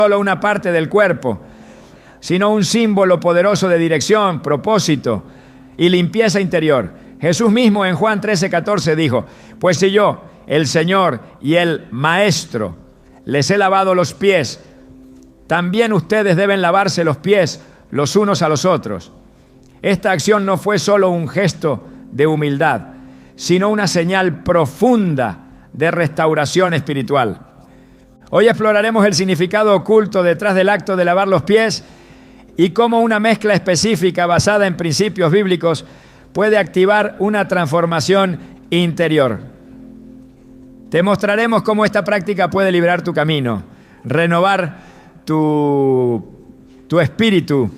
solo una parte del cuerpo, sino un símbolo poderoso de dirección, propósito y limpieza interior. Jesús mismo en Juan 13:14 dijo: pues si yo, el Señor y el Maestro, les he lavado los pies, también ustedes deben lavarse los pies los unos a los otros. Esta acción no fue solo un gesto de humildad, sino una señal profunda de restauración espiritual. Hoy exploraremos el significado oculto detrás del acto de lavar los pies y cómo una mezcla específica basada en principios bíblicos puede activar una transformación interior. Te mostraremos cómo esta práctica puede liberar tu camino, renovar tu espíritu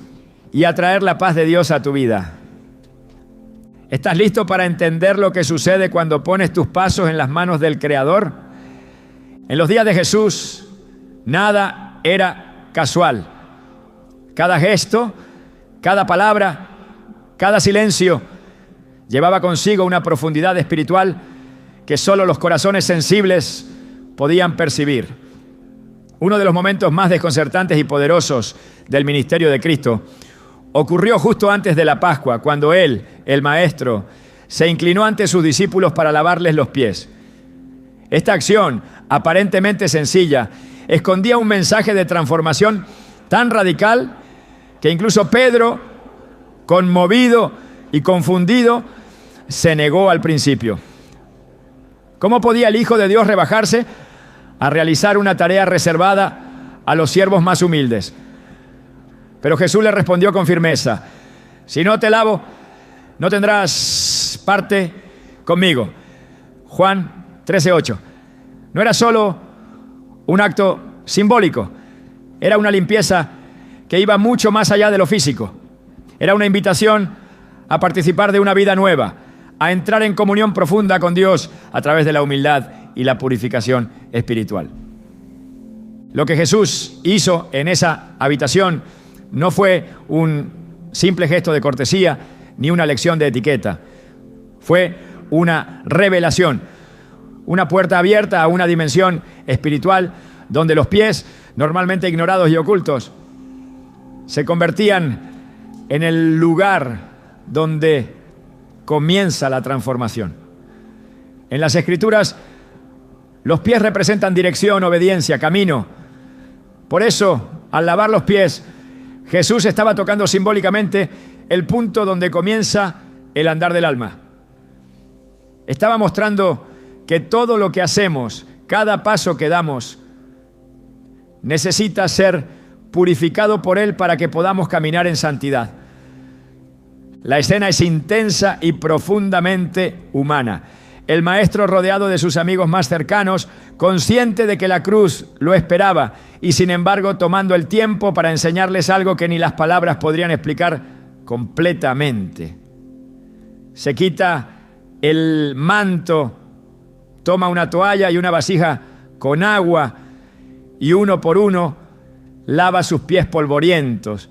y atraer la paz de Dios a tu vida. ¿Estás listo para entender lo que sucede cuando pones tus pasos en las manos del Creador? En los días de Jesús, nada era casual. Cada gesto, cada palabra, cada silencio llevaba consigo una profundidad espiritual que solo los corazones sensibles podían percibir. Uno de los momentos más desconcertantes y poderosos del ministerio de Cristo ocurrió justo antes de la Pascua, cuando Él, el Maestro, se inclinó ante sus discípulos para lavarles los pies. Esta acción, aparentemente sencilla, escondía un mensaje de transformación tan radical que incluso Pedro, conmovido y confundido, se negó al principio. ¿Cómo podía el Hijo de Dios rebajarse a realizar una tarea reservada a los siervos más humildes? Pero Jesús le respondió con firmeza: si no te lavo, no tendrás parte conmigo. Juan 13:8. No era solo un acto simbólico, era una limpieza que iba mucho más allá de lo físico. Era una invitación a participar de una vida nueva, a entrar en comunión profunda con Dios a través de la humildad y la purificación espiritual. Lo que Jesús hizo en esa habitación no fue un simple gesto de cortesía ni una lección de etiqueta. Fue una revelación, una puerta abierta a una dimensión espiritual donde los pies, normalmente ignorados y ocultos, se convertían en el lugar donde comienza la transformación. En las Escrituras, los pies representan dirección, obediencia, camino. Por eso, al lavar los pies, Jesús estaba tocando simbólicamente el punto donde comienza el andar del alma. Estaba mostrando que todo lo que hacemos, cada paso que damos, necesita ser purificado por Él para que podamos caminar en santidad. La escena es intensa y profundamente humana. El Maestro, rodeado de sus amigos más cercanos, consciente de que la cruz lo esperaba y sin embargo tomando el tiempo para enseñarles algo que ni las palabras podrían explicar completamente. Se quita el manto, toma una toalla y una vasija con agua y uno por uno lava sus pies polvorientos.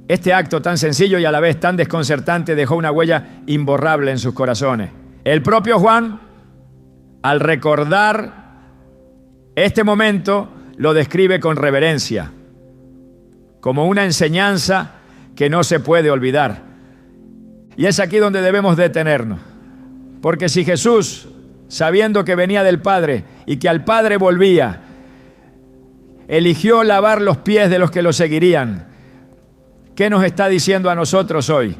Este acto tan sencillo y a la vez tan desconcertante dejó una huella imborrable en sus corazones. El propio Juan, al recordar este momento, lo describe con reverencia, como una enseñanza que no se puede olvidar. Y es aquí donde debemos detenernos, porque si Jesús, sabiendo que venía del Padre y que al Padre volvía, eligió lavar los pies de los que lo seguirían, ¿qué nos está diciendo a nosotros hoy?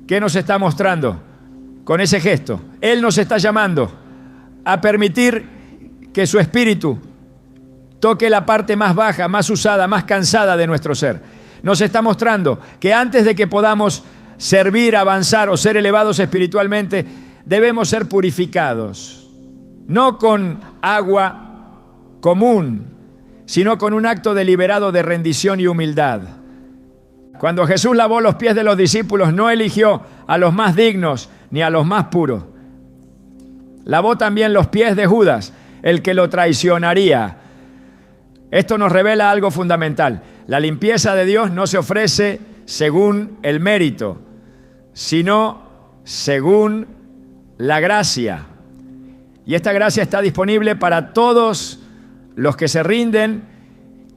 ¿Qué nos está mostrando con ese gesto? Él nos está llamando a permitir que su espíritu toque la parte más baja, más usada, más cansada de nuestro ser. Nos está mostrando que antes de que podamos servir, avanzar o ser elevados espiritualmente, debemos ser purificados, no con agua común, sino con un acto deliberado de rendición y humildad. Cuando Jesús lavó los pies de los discípulos, no eligió a los más dignos ni a los más puros. Lavó también los pies de Judas, el que lo traicionaría. Esto nos revela algo fundamental. La limpieza de Dios no se ofrece según el mérito, sino según la gracia. Y esta gracia está disponible para todos los que se rinden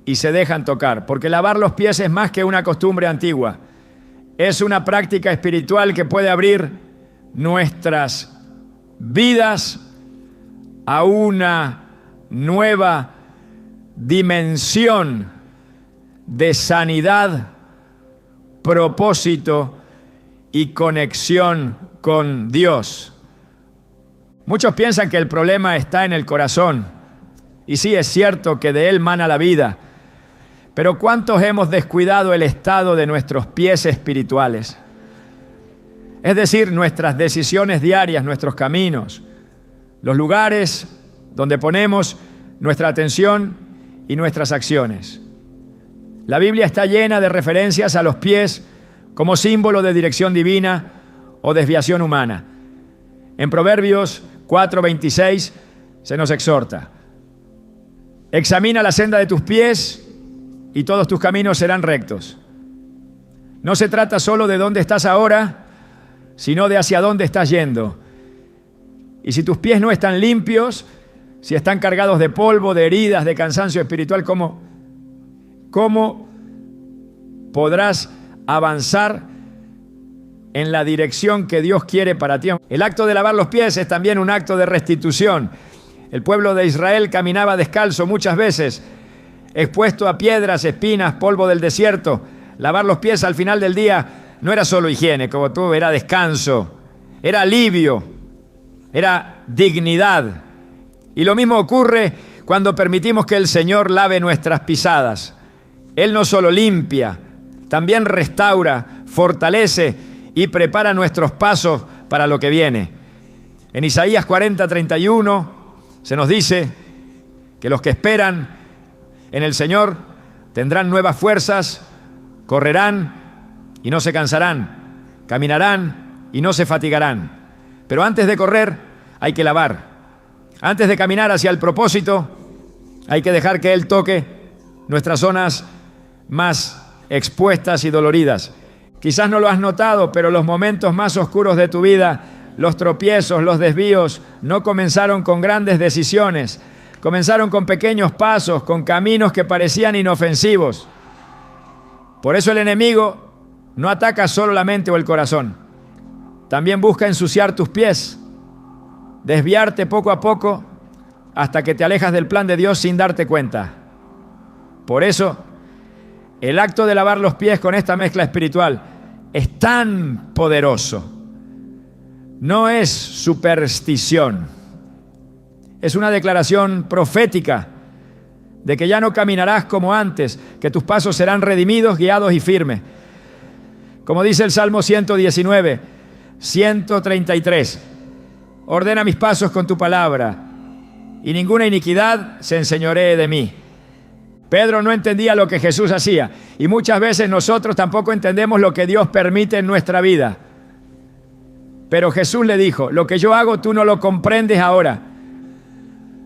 y se dejan tocar, porque lavar los pies es más que una costumbre antigua. Es una práctica espiritual que puede abrir nuestras vidas a una nueva dimensión de sanidad, propósito y conexión con Dios. Muchos piensan que el problema está en el corazón, y sí, es cierto que de él mana la vida, pero ¿cuántos hemos descuidado el estado de nuestros pies espirituales? Es decir, nuestras decisiones diarias, nuestros caminos, los lugares donde ponemos nuestra atención y nuestras acciones. La Biblia está llena de referencias a los pies como símbolo de dirección divina o desviación humana. En Proverbios 4:26 se nos exhorta: examina la senda de tus pies y todos tus caminos serán rectos. No se trata solo de dónde estás ahora, sino de hacia dónde estás yendo. Y si tus pies no están limpios, si están cargados de polvo, de heridas, de cansancio espiritual, ¿cómo podrás avanzar en la dirección que Dios quiere para ti? El acto de lavar los pies es también un acto de restitución. El pueblo de Israel caminaba descalzo muchas veces, expuesto a piedras, espinas, polvo del desierto. Lavar los pies al final del día no era solo higiene, como tú, era descanso, era alivio, era dignidad. Y lo mismo ocurre cuando permitimos que el Señor lave nuestras pisadas. Él no solo limpia, también restaura, fortalece y prepara nuestros pasos para lo que viene. En Isaías 40:31 se nos dice que los que esperan en el Señor tendrán nuevas fuerzas, correrán y no se cansarán, caminarán y no se fatigarán. Pero antes de correr hay que lavar. Antes de caminar hacia el propósito hay que dejar que Él toque nuestras zonas más expuestas y doloridas. Quizás no lo has notado, pero los momentos más oscuros de tu vida, los tropiezos, los desvíos, no comenzaron con grandes decisiones. Comenzaron con pequeños pasos, con caminos que parecían inofensivos. Por eso el enemigo no ataca solo la mente o el corazón. También busca ensuciar tus pies, desviarte poco a poco hasta que te alejas del plan de Dios sin darte cuenta. Por eso, el acto de lavar los pies con esta mezcla espiritual es tan poderoso. No es superstición. Es una declaración profética de que ya no caminarás como antes, que tus pasos serán redimidos, guiados y firmes. Como dice el Salmo 119, 133, ordena mis pasos con tu palabra, y ninguna iniquidad se enseñoree de mí. Pedro no entendía lo que Jesús hacía, y muchas veces nosotros tampoco entendemos lo que Dios permite en nuestra vida. Pero Jesús le dijo: lo que yo hago tú no lo comprendes ahora,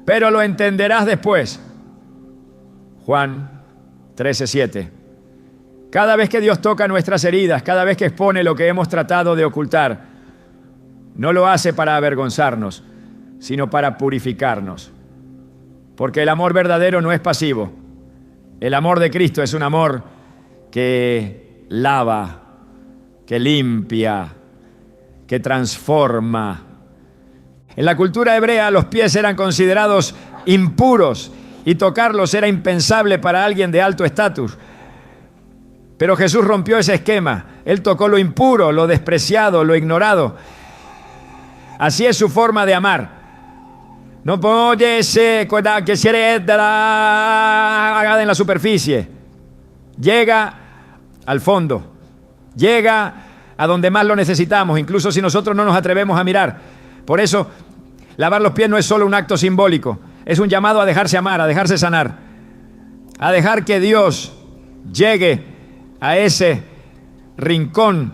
pero lo entenderás después. Juan 13:7. Cada vez que Dios toca nuestras heridas, cada vez que expone lo que hemos tratado de ocultar, no lo hace para avergonzarnos, sino para purificarnos. Porque el amor verdadero no es pasivo. El amor de Cristo es un amor que lava, que limpia, que transforma. En la cultura hebrea los pies eran considerados impuros y tocarlos era impensable para alguien de alto estatus. Pero Jesús rompió ese esquema. Él tocó lo impuro, lo despreciado, lo ignorado. Así es su forma de amar. No puede ser que se en la superficie. Llega al fondo. Llega a donde más lo necesitamos, incluso si nosotros no nos atrevemos a mirar. Por eso, lavar los pies no es solo un acto simbólico. Es un llamado a dejarse amar, a dejarse sanar. A dejar que Dios llegue a ese rincón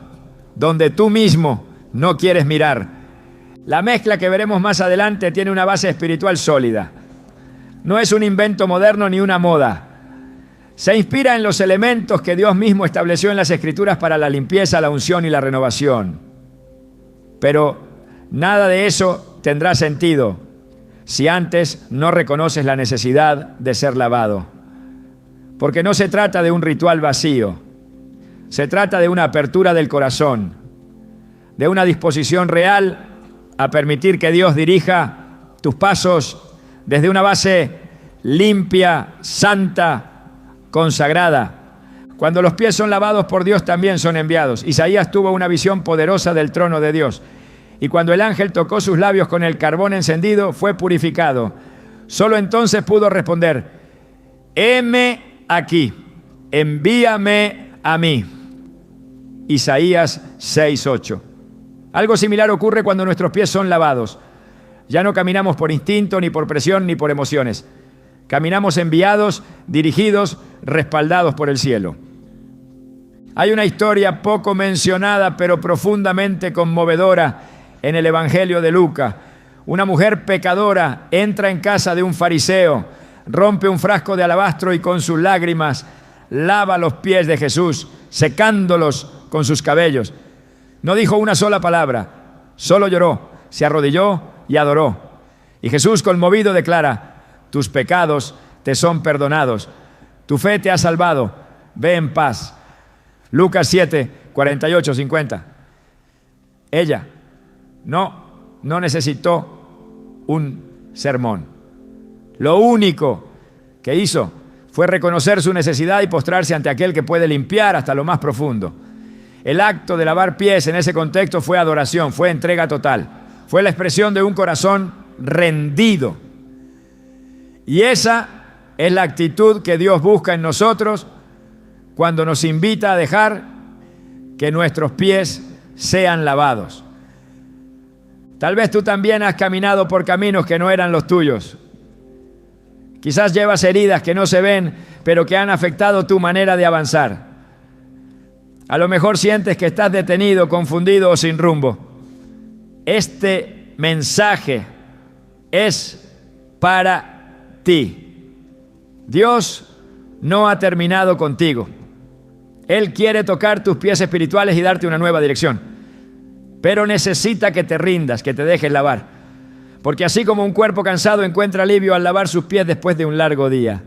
donde tú mismo no quieres mirar. La mezcla que veremos más adelante tiene una base espiritual sólida. No es un invento moderno ni una moda. Se inspira en los elementos que Dios mismo estableció en las Escrituras para la limpieza, la unción y la renovación. Pero nada de eso tendrá sentido si antes no reconoces la necesidad de ser lavado. porque no se trata de un ritual vacío, se trata de una apertura del corazón, de una disposición real a permitir que Dios dirija tus pasos desde una base limpia, santa, consagrada. Cuando los pies son lavados por Dios, también son enviados. Isaías tuvo una visión poderosa del trono de Dios. Y cuando el ángel tocó sus labios con el carbón encendido, fue purificado. Solo entonces pudo responder: heme aquí, envíame a mí. Isaías 6:8. Algo similar ocurre cuando nuestros pies son lavados. Ya no caminamos por instinto, ni por presión, ni por emociones. Caminamos enviados, dirigidos, respaldados por el cielo. Hay una historia poco mencionada, pero profundamente conmovedora en el Evangelio de Lucas. Una mujer pecadora entra en casa de un fariseo, rompe un frasco de alabastro y con sus lágrimas lava los pies de Jesús, secándolos con sus cabellos. No dijo una sola palabra, solo lloró, se arrodilló y adoró. Y Jesús, conmovido, declara: tus pecados te son perdonados, tu fe te ha salvado, ve en paz. Lucas 7, 48, 50. Ella no necesitó un sermón. Lo único que hizo fue reconocer su necesidad y postrarse ante aquel que puede limpiar hasta lo más profundo. El acto de lavar pies en ese contexto fue adoración, fue entrega total. Fue la expresión de un corazón rendido. Y esa es la actitud que Dios busca en nosotros cuando nos invita a dejar que nuestros pies sean lavados. Tal vez tú también has caminado por caminos que no eran los tuyos. Quizás llevas heridas que no se ven, pero que han afectado tu manera de avanzar. A lo mejor sientes que estás detenido, confundido o sin rumbo. Este mensaje es para ti. Dios no ha terminado contigo. Él quiere tocar tus pies espirituales y darte una nueva dirección. Pero necesita que te rindas, que te dejes lavar. Porque así como un cuerpo cansado encuentra alivio al lavar sus pies después de un largo día,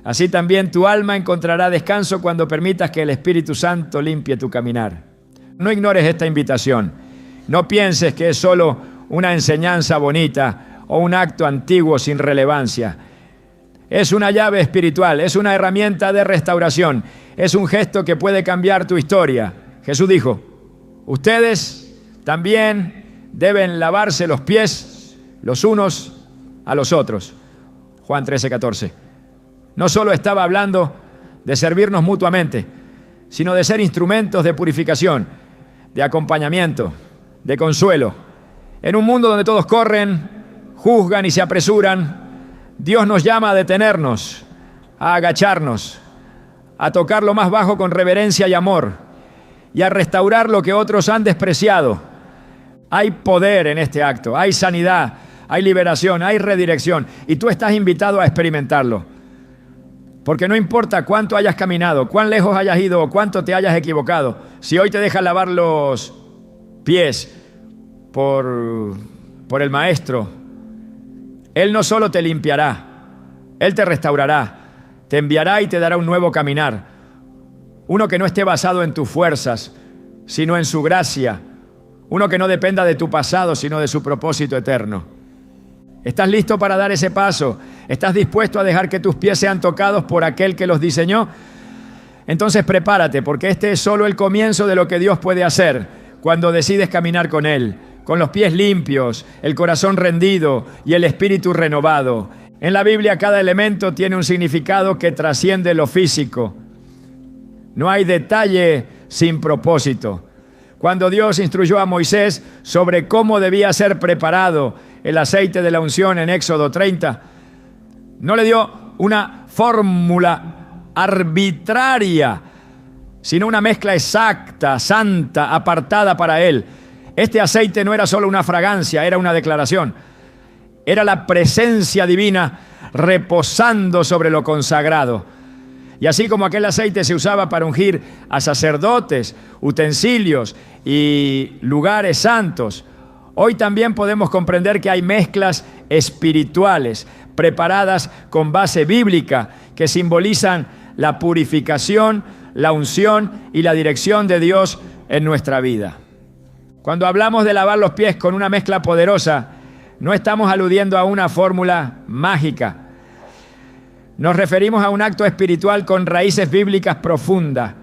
así también tu alma encontrará descanso cuando permitas que el Espíritu Santo limpie tu caminar. No ignores esta invitación. No pienses que es solo una enseñanza bonita o un acto antiguo sin relevancia. Es una llave espiritual, es una herramienta de restauración, es un gesto que puede cambiar tu historia. Jesús dijo: ustedes también deben lavarse los pies los unos a los otros. Juan 13:14. No solo estaba hablando de servirnos mutuamente, sino de ser instrumentos de purificación, de acompañamiento, de consuelo. En un mundo donde todos corren, juzgan y se apresuran, Dios nos llama a detenernos, a agacharnos, a tocar lo más bajo con reverencia y amor, y a restaurar lo que otros han despreciado. Hay poder en este acto, hay sanidad, hay liberación, hay redirección, y tú estás invitado a experimentarlo. Porque no importa cuánto hayas caminado, cuán lejos hayas ido o cuánto te hayas equivocado, si hoy te dejas lavar los pies por el Maestro, Él no solo te limpiará, Él te restaurará, te enviará y te dará un nuevo caminar. Uno que no esté basado en tus fuerzas, sino en su gracia. Uno que no dependa de tu pasado, sino de su propósito eterno. ¿Estás listo para dar ese paso? ¿Estás dispuesto a dejar que tus pies sean tocados por aquel que los diseñó? Entonces prepárate, porque este es solo el comienzo de lo que Dios puede hacer cuando decides caminar con Él, con los pies limpios, el corazón rendido y el espíritu renovado. En la Biblia cada elemento tiene un significado que trasciende lo físico. No hay detalle sin propósito. Cuando Dios instruyó a Moisés sobre cómo debía ser preparado el aceite de la unción en Éxodo 30, no le dio una fórmula arbitraria, sino una mezcla exacta, santa, apartada para él. Este aceite no era solo una fragancia, era una declaración. Era la presencia divina reposando sobre lo consagrado. Y así como aquel aceite se usaba para ungir a sacerdotes, utensilios y lugares santos, hoy también podemos comprender que hay mezclas espirituales preparadas con base bíblica que simbolizan la purificación, la unción y la dirección de Dios en nuestra vida. Cuando hablamos de lavar los pies con una mezcla poderosa, no estamos aludiendo a una fórmula mágica. Nos referimos a un acto espiritual con raíces bíblicas profundas.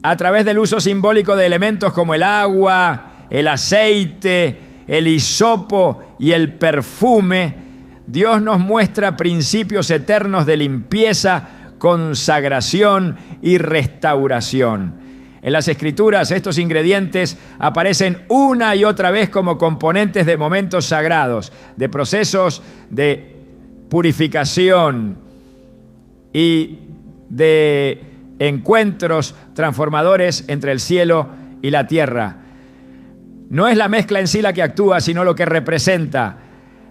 A través del uso simbólico de elementos como el agua, el aceite, el hisopo y el perfume, Dios nos muestra principios eternos de limpieza, consagración y restauración. En las Escrituras, estos ingredientes aparecen una y otra vez como componentes de momentos sagrados, de procesos de purificación y de encuentros transformadores entre el cielo y la tierra. No es la mezcla en sí la que actúa, sino lo que representa: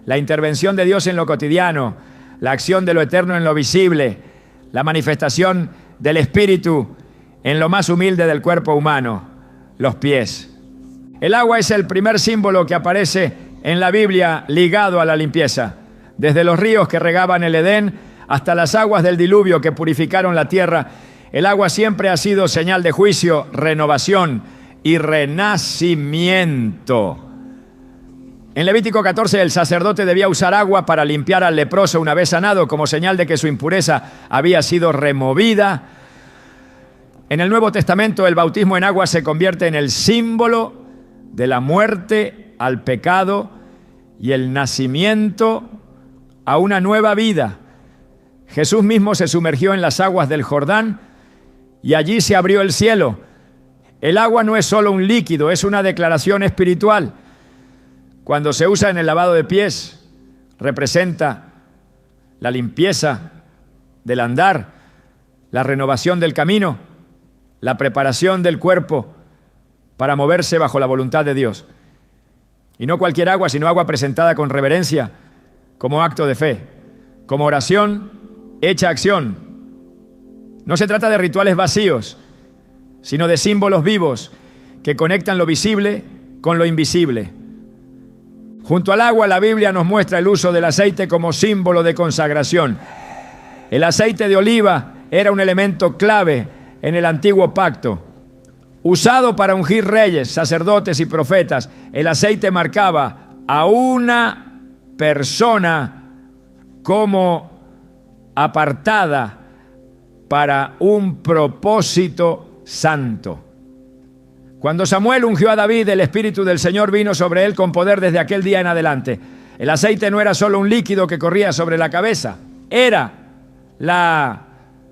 la intervención de Dios en lo cotidiano, la acción de lo eterno en lo visible, la manifestación del Espíritu en lo más humilde del cuerpo humano, los pies. El agua es el primer símbolo que aparece en la Biblia ligado a la limpieza. Desde los ríos que regaban el Edén hasta las aguas del diluvio que purificaron la tierra, el agua siempre ha sido señal de juicio, renovación y renacimiento. En Levítico 14, el sacerdote debía usar agua para limpiar al leproso una vez sanado, como señal de que su impureza había sido removida. En el Nuevo Testamento, el bautismo en agua se convierte en el símbolo de la muerte al pecado y el nacimiento a una nueva vida. Jesús mismo se sumergió en las aguas del Jordán y allí se abrió el cielo. El agua no es solo un líquido, es una declaración espiritual. Cuando se usa en el lavado de pies, representa la limpieza del andar, la renovación del camino, la preparación del cuerpo para moverse bajo la voluntad de Dios. Y no cualquier agua, sino agua presentada con reverencia, como acto de fe, como oración hecha acción. No se trata de rituales vacíos, sino de símbolos vivos que conectan lo visible con lo invisible. Junto al agua, la Biblia nos muestra el uso del aceite como símbolo de consagración. El aceite de oliva era un elemento clave en el antiguo pacto. Usado para ungir reyes, sacerdotes y profetas, el aceite marcaba a una persona como apartada para un propósito santo. Cuando Samuel ungió a David, el Espíritu del Señor vino sobre él con poder desde aquel día en adelante. El aceite no era solo un líquido que corría sobre la cabeza, era la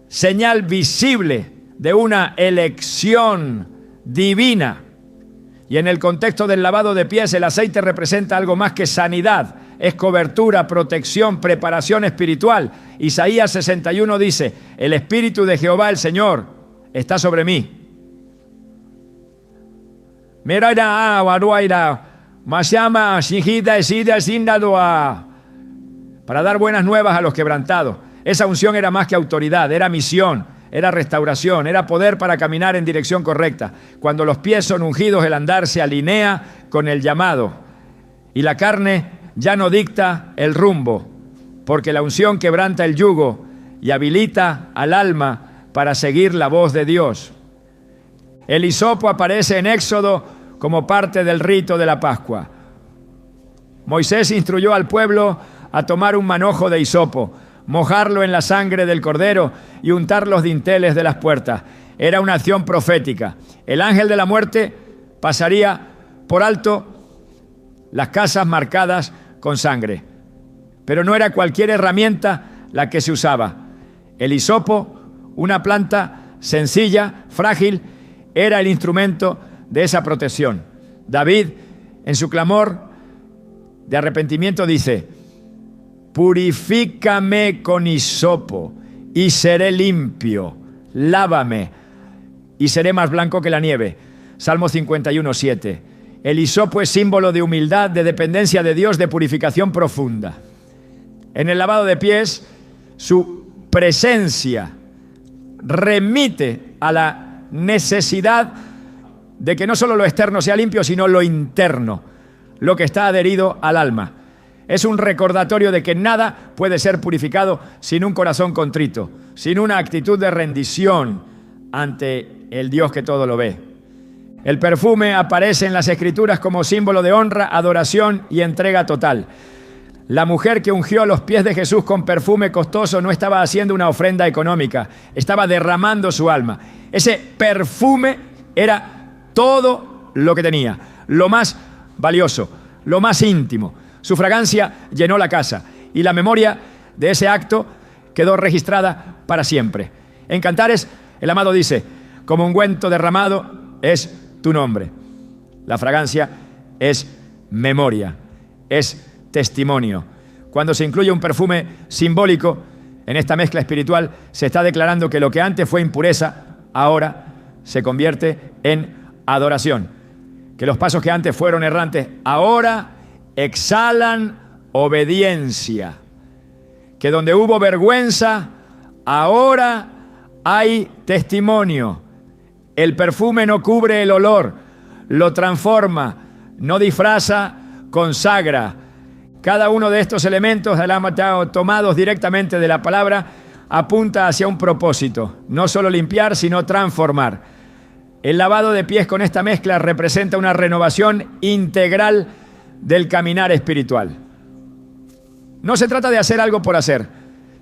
señal visible de una elección divina. Y en el contexto del lavado de pies, el aceite representa algo más que sanidad. Es cobertura, protección, preparación espiritual. Isaías 61 dice: el Espíritu de Jehová el Señor está sobre mí. Para dar buenas nuevas a los quebrantados. Esa unción era más que autoridad, era misión, era restauración, era poder para caminar en dirección correcta. Cuando los pies son ungidos, el andar se alinea con el llamado y la carne ya no dicta el rumbo, porque la unción quebranta el yugo y habilita al alma para seguir la voz de Dios. El hisopo aparece en Éxodo como parte del rito de la Pascua. Moisés instruyó al pueblo a tomar un manojo de hisopo, mojarlo en la sangre del cordero y untar los dinteles de las puertas. Era una acción profética. El ángel de la muerte pasaría por alto las casas marcadas con sangre. Pero no era cualquier herramienta la que se usaba. El hisopo, una planta sencilla, frágil, era el instrumento de esa protección. David, en su clamor de arrepentimiento, dice: purifícame con hisopo y seré limpio, lávame y seré más blanco que la nieve. Salmo 51:7. El hisopo es símbolo de humildad, de dependencia de Dios, de purificación profunda. En el lavado de pies, su presencia remite a la necesidad de que no solo lo externo sea limpio, sino lo interno, lo que está adherido al alma. Es un recordatorio de que nada puede ser purificado sin un corazón contrito, sin una actitud de rendición ante el Dios que todo lo ve. El perfume aparece en las Escrituras como símbolo de honra, adoración y entrega total. La mujer que ungió los pies de Jesús con perfume costoso no estaba haciendo una ofrenda económica, estaba derramando su alma. Ese perfume era todo lo que tenía, lo más valioso, lo más íntimo. Su fragancia llenó la casa y la memoria de ese acto quedó registrada para siempre. En Cantares, el amado dice: como ungüento derramado es tu nombre. La fragancia es memoria, es testimonio. Cuando se incluye un perfume simbólico en esta mezcla espiritual, se está declarando que lo que antes fue impureza, ahora se convierte en adoración. Que los pasos que antes fueron errantes, ahora exhalan obediencia. Que donde hubo vergüenza, ahora hay testimonio. El perfume no cubre el olor, lo transforma, no disfraza, consagra. Cada uno de estos elementos, tomados directamente de la palabra, apunta hacia un propósito, no solo limpiar, sino transformar. El lavado de pies con esta mezcla representa una renovación integral del caminar espiritual. No se trata de hacer algo por hacer.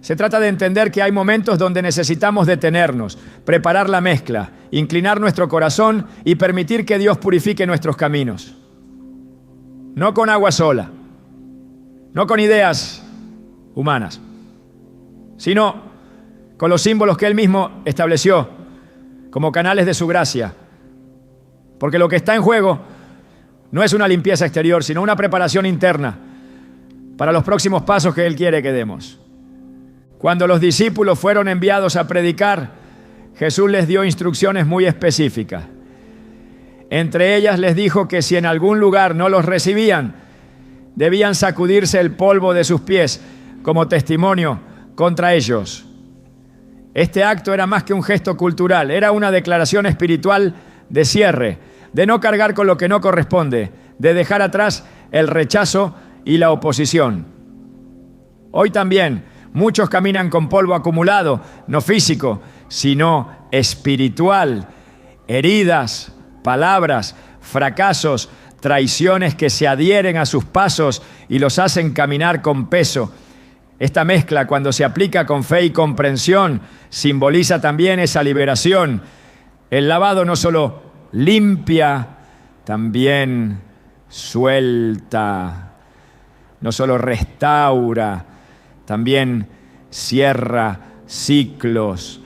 Se trata de entender que hay momentos donde necesitamos detenernos, preparar la mezcla, inclinar nuestro corazón y permitir que Dios purifique nuestros caminos. No con agua sola, no con ideas humanas, sino con los símbolos que Él mismo estableció como canales de su gracia. Porque lo que está en juego no es una limpieza exterior, sino una preparación interna para los próximos pasos que Él quiere que demos. Cuando los discípulos fueron enviados a predicar, Jesús les dio instrucciones muy específicas. Entre ellas les dijo que si en algún lugar no los recibían, debían sacudirse el polvo de sus pies como testimonio contra ellos. Este acto era más que un gesto cultural, era una declaración espiritual de cierre, de no cargar con lo que no corresponde, de dejar atrás el rechazo y la oposición. Hoy también muchos caminan con polvo acumulado, no físico, sino espiritual, heridas, palabras, fracasos, traiciones que se adhieren a sus pasos y los hacen caminar con peso. Esta mezcla, cuando se aplica con fe y comprensión, simboliza también esa liberación. El lavado no solo limpia, también suelta, no solo restaura, también cierra ciclos,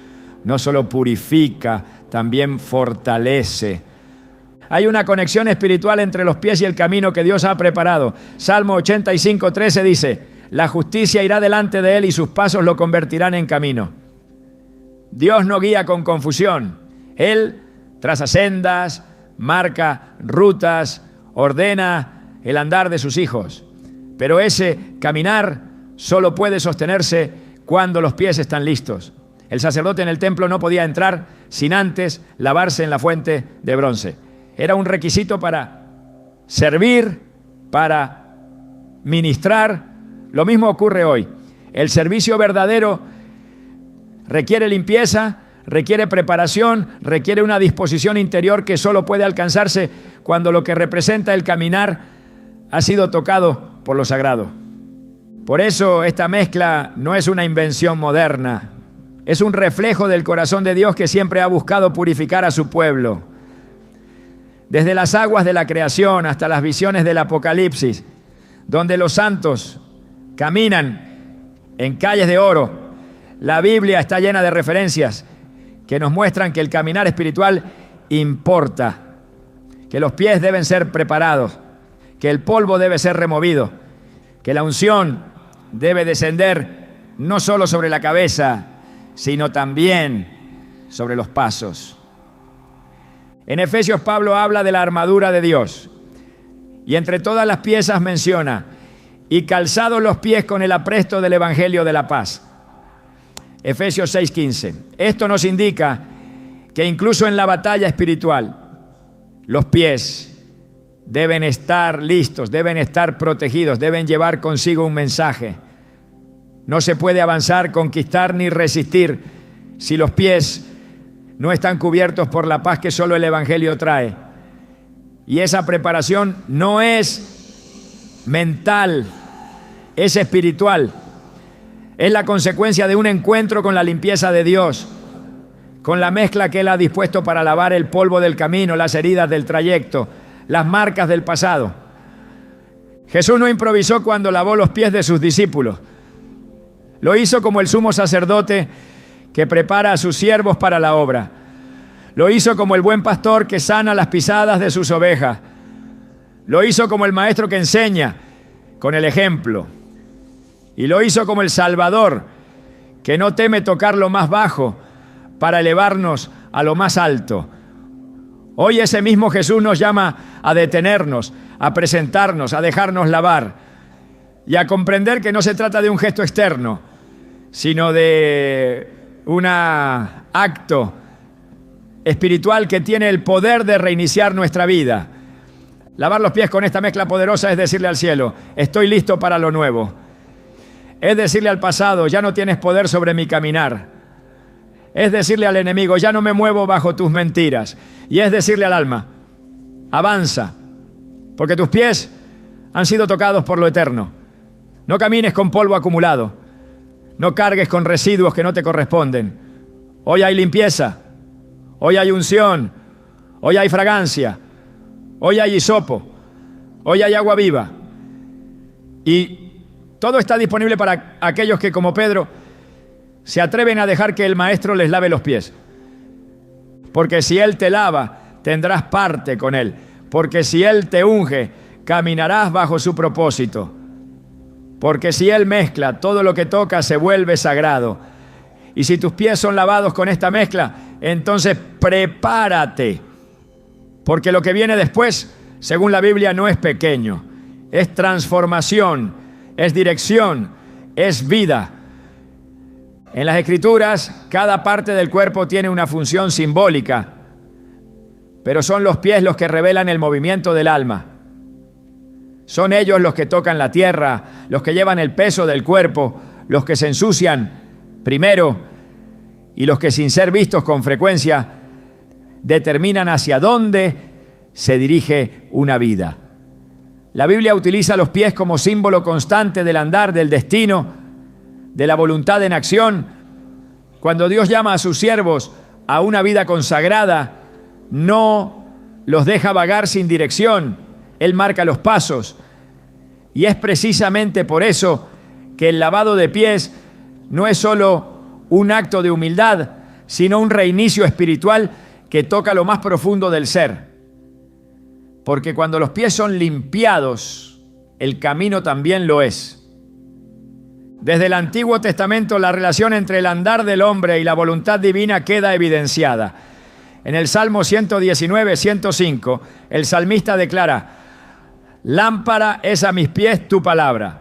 no solo purifica, también fortalece. Hay una conexión espiritual entre los pies y el camino que Dios ha preparado. Salmo 85:13 dice: la justicia irá delante de él y sus pasos lo convertirán en camino. Dios no guía con confusión. Él traza sendas, marca rutas, ordena el andar de sus hijos. Pero ese caminar solo puede sostenerse cuando los pies están listos. El sacerdote en el templo no podía entrar sin antes lavarse en la fuente de bronce. Era un requisito para servir, para ministrar. Lo mismo ocurre hoy. El servicio verdadero requiere limpieza, requiere preparación, requiere una disposición interior que solo puede alcanzarse cuando lo que representa el caminar ha sido tocado por lo sagrado. Por eso esta mezcla no es una invención moderna, es un reflejo del corazón de Dios que siempre ha buscado purificar a su pueblo. Desde las aguas de la creación hasta las visiones del Apocalipsis, donde los santos caminan en calles de oro, la Biblia está llena de referencias que nos muestran que el caminar espiritual importa, que los pies deben ser preparados, que el polvo debe ser removido, que la unción debe descender no solo sobre la cabeza, sino también sobre los pasos. En Efesios, Pablo habla de la armadura de Dios y entre todas las piezas menciona: y calzados los pies con el apresto del Evangelio de la paz. Efesios 6:15. Esto nos indica que incluso en la batalla espiritual, los pies deben estar listos, deben estar protegidos, deben llevar consigo un mensaje. No se puede avanzar, conquistar ni resistir si los pies no están cubiertos por la paz que solo el Evangelio trae. Y esa preparación no es mental, es espiritual. Es la consecuencia de un encuentro con la limpieza de Dios, con la mezcla que Él ha dispuesto para lavar el polvo del camino, las heridas del trayecto, las marcas del pasado. Jesús no improvisó cuando lavó los pies de sus discípulos. Lo hizo como el sumo sacerdote que prepara a sus siervos para la obra. Lo hizo como el buen pastor que sana las pisadas de sus ovejas. Lo hizo como el maestro que enseña con el ejemplo. Y lo hizo como el Salvador que no teme tocar lo más bajo para elevarnos a lo más alto. Hoy ese mismo Jesús nos llama a detenernos, a presentarnos, a dejarnos lavar y a comprender que no se trata de un gesto externo, sino de un acto espiritual que tiene el poder de reiniciar nuestra vida. Lavar los pies con esta mezcla poderosa es decirle al cielo: estoy listo para lo nuevo. Es decirle al pasado: ya no tienes poder sobre mi caminar. Es decirle al enemigo: ya no me muevo bajo tus mentiras. Y es decirle al alma: avanza, porque tus pies han sido tocados por lo eterno. No camines con polvo acumulado. No cargues con residuos que no te corresponden. Hoy hay limpieza. Hoy hay unción. Hoy hay fragancia. Hoy hay hisopo. Hoy hay agua viva. Y todo está disponible para aquellos que, como Pedro, se atreven a dejar que el Maestro les lave los pies. Porque si Él te lava, tendrás parte con Él. Porque si Él te unge, caminarás bajo su propósito. Porque si Él mezcla, todo lo que toca se vuelve sagrado. Y si tus pies son lavados con esta mezcla, entonces prepárate. Porque lo que viene después, según la Biblia, no es pequeño. Es transformación, es dirección, es vida. En las Escrituras, cada parte del cuerpo tiene una función simbólica, pero son los pies los que revelan el movimiento del alma. Son ellos los que tocan la tierra, los que llevan el peso del cuerpo, los que se ensucian primero y los que, sin ser vistos con frecuencia, determinan hacia dónde se dirige una vida. La Biblia utiliza los pies como símbolo constante del andar, del destino, de la voluntad en acción. Cuando Dios llama a sus siervos a una vida consagrada, no los deja vagar sin dirección. Él marca los pasos. Y es precisamente por eso que el lavado de pies no es solo un acto de humildad, sino un reinicio espiritual que toca lo más profundo del ser. Porque cuando los pies son limpiados, el camino también lo es. Desde el Antiguo Testamento, la relación entre el andar del hombre y la voluntad divina queda evidenciada. En el Salmo 119, 105, el salmista declara: lámpara es a mis pies tu palabra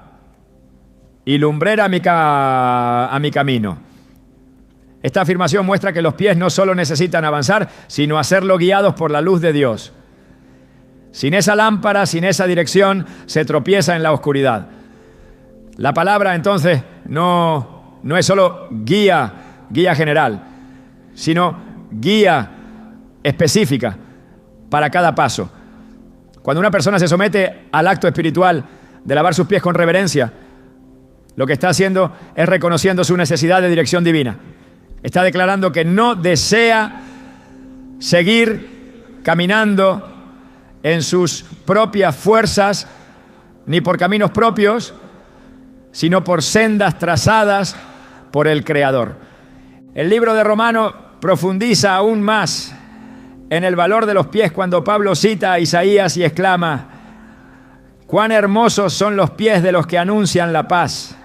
y lumbrera a mi camino. Esta afirmación muestra que los pies no solo necesitan avanzar, sino hacerlo guiados por la luz de Dios. Sin esa lámpara, sin esa dirección, se tropieza en la oscuridad. La palabra, entonces, no es solo guía general, sino guía específica para cada paso. Cuando una persona se somete al acto espiritual de lavar sus pies con reverencia, lo que está haciendo es reconociendo su necesidad de dirección divina. Está declarando que no desea seguir caminando en sus propias fuerzas, ni por caminos propios, sino por sendas trazadas por el Creador. El libro de Romanos profundiza aún más en el valor de los pies cuando Pablo cita a Isaías y exclama: cuán hermosos son los pies de los que anuncian la paz,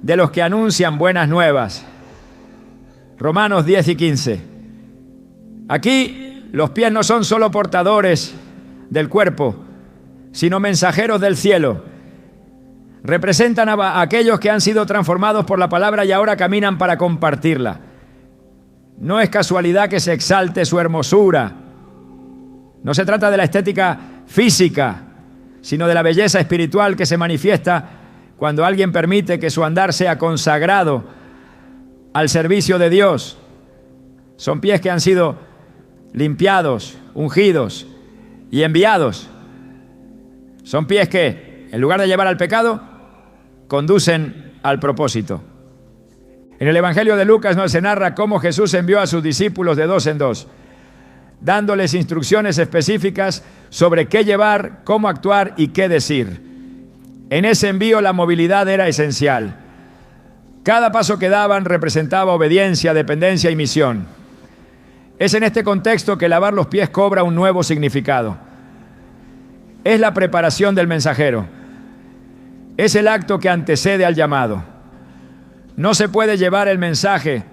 de los que anuncian buenas nuevas. Romanos 10 y 15. Aquí los pies no son solo portadores del cuerpo, sino mensajeros del cielo. Representan a aquellos que han sido transformados por la palabra y ahora caminan para compartirla. No es casualidad que se exalte su hermosura. No se trata de la estética física, sino de la belleza espiritual que se manifiesta cuando alguien permite que su andar sea consagrado al servicio de Dios. Son pies que han sido limpiados, ungidos y enviados. Son pies que, en lugar de llevar al pecado, conducen al propósito. En el Evangelio de Lucas nos se narra cómo Jesús envió a sus discípulos de dos en dos, dándoles instrucciones específicas sobre qué llevar, cómo actuar y qué decir. En ese envío la movilidad era esencial. Cada paso que daban representaba obediencia, dependencia y misión. Es en este contexto que lavar los pies cobra un nuevo significado. Es la preparación del mensajero. Es el acto que antecede al llamado. No se puede llevar el mensaje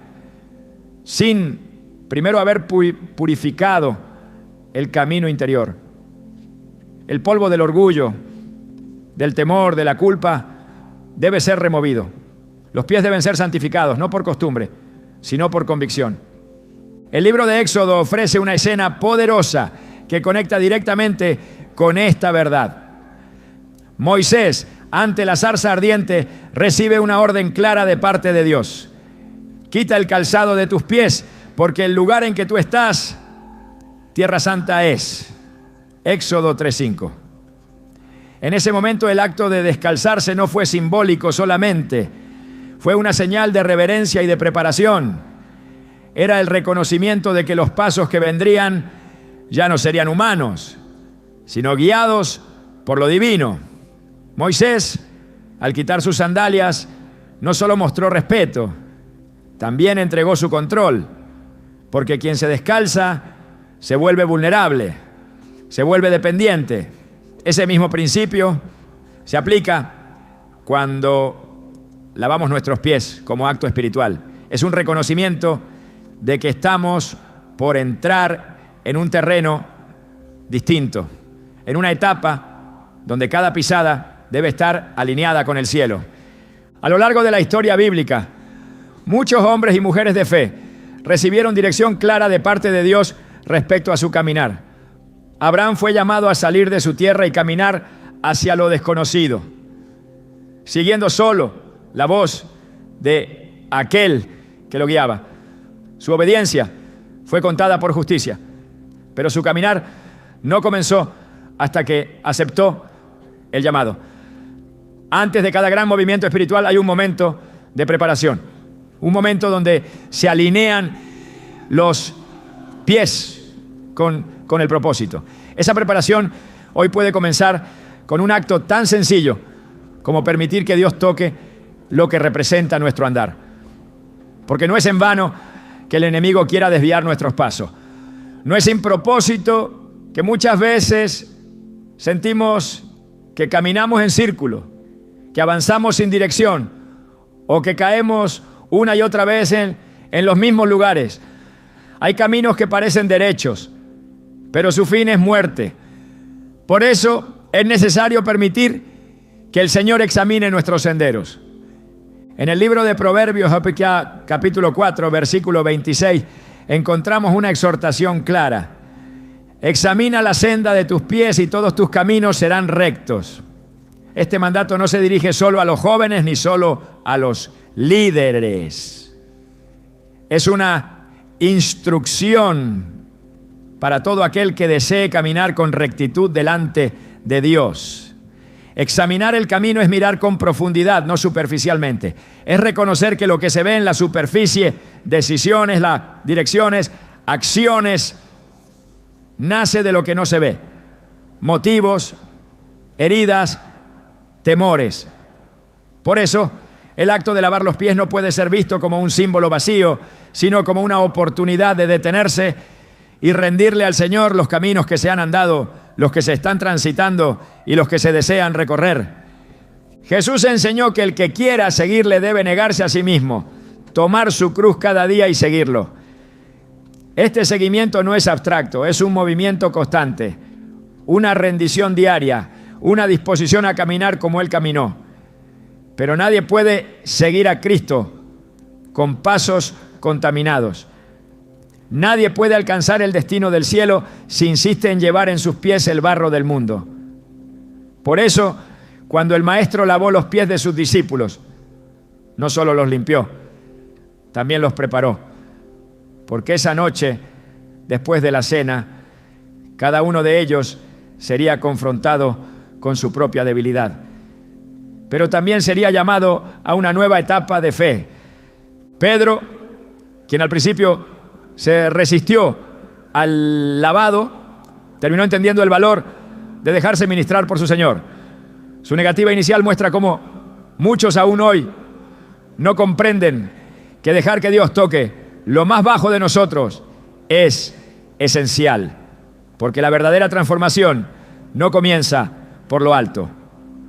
sin primero haber purificado el camino interior. El polvo del orgullo, del temor, de la culpa, debe ser removido. Los pies deben ser santificados, no por costumbre, sino por convicción. El libro de Éxodo ofrece una escena poderosa que conecta directamente con esta verdad. Moisés, ante la zarza ardiente, recibe una orden clara de parte de Dios. Quita el calzado de tus pies, porque el lugar en que tú estás, tierra santa es. Éxodo 3:5. En ese momento el acto de descalzarse no fue simbólico solamente, fue una señal de reverencia y de preparación. Era el reconocimiento de que los pasos que vendrían ya no serían humanos, sino guiados por lo divino. Moisés, al quitar sus sandalias, no solo mostró respeto, también entregó su control, porque quien se descalza se vuelve vulnerable, se vuelve dependiente. Ese mismo principio se aplica cuando lavamos nuestros pies como acto espiritual. Es un reconocimiento de que estamos por entrar en un terreno distinto, en una etapa donde cada pisada debe estar alineada con el cielo. A lo largo de la historia bíblica, muchos hombres y mujeres de fe recibieron dirección clara de parte de Dios respecto a su caminar. Abraham fue llamado a salir de su tierra y caminar hacia lo desconocido, siguiendo solo la voz de aquel que lo guiaba. Su obediencia fue contada por justicia, pero su caminar no comenzó hasta que aceptó el llamado. Antes de cada gran movimiento espiritual hay un momento de preparación, un momento donde se alinean los pies con el propósito. Esa preparación hoy puede comenzar con un acto tan sencillo como permitir que Dios toque lo que representa nuestro andar. Porque no es en vano que el enemigo quiera desviar nuestros pasos. No es sin propósito que muchas veces sentimos que caminamos en círculo, que avanzamos sin dirección o que caemos una y otra vez en los mismos lugares. Hay caminos que parecen derechos, pero su fin es muerte. Por eso es necesario permitir que el Señor examine nuestros senderos. En el libro de Proverbios, capítulo 4, versículo 26, encontramos una exhortación clara. Examina la senda de tus pies y todos tus caminos serán rectos. Este mandato no se dirige solo a los jóvenes ni solo a los líderes. Es una instrucción para todo aquel que desee caminar con rectitud delante de Dios. Examinar el camino es mirar con profundidad, no superficialmente. Es reconocer que lo que se ve en la superficie, decisiones, direcciones, acciones, nace de lo que no se ve. Motivos, heridas, temores. Por eso, el acto de lavar los pies no puede ser visto como un símbolo vacío, sino como una oportunidad de detenerse y rendirle al Señor los caminos que se han andado, los que se están transitando y los que se desean recorrer. Jesús enseñó que el que quiera seguirle debe negarse a sí mismo, tomar su cruz cada día y seguirlo. Este seguimiento no es abstracto, es un movimiento constante, una rendición diaria, una disposición a caminar como Él caminó. Pero nadie puede seguir a Cristo con pasos contaminados. Nadie puede alcanzar el destino del cielo si insiste en llevar en sus pies el barro del mundo. Por eso, cuando el Maestro lavó los pies de sus discípulos, no solo los limpió, también los preparó. Porque esa noche, después de la cena, cada uno de ellos sería confrontado con su propia debilidad. Pero también sería llamado a una nueva etapa de fe. Pedro, quien al principio se resistió al lavado, terminó entendiendo el valor de dejarse ministrar por su Señor. Su negativa inicial muestra cómo muchos aún hoy no comprenden que dejar que Dios toque lo más bajo de nosotros es esencial, porque la verdadera transformación no comienza por lo alto,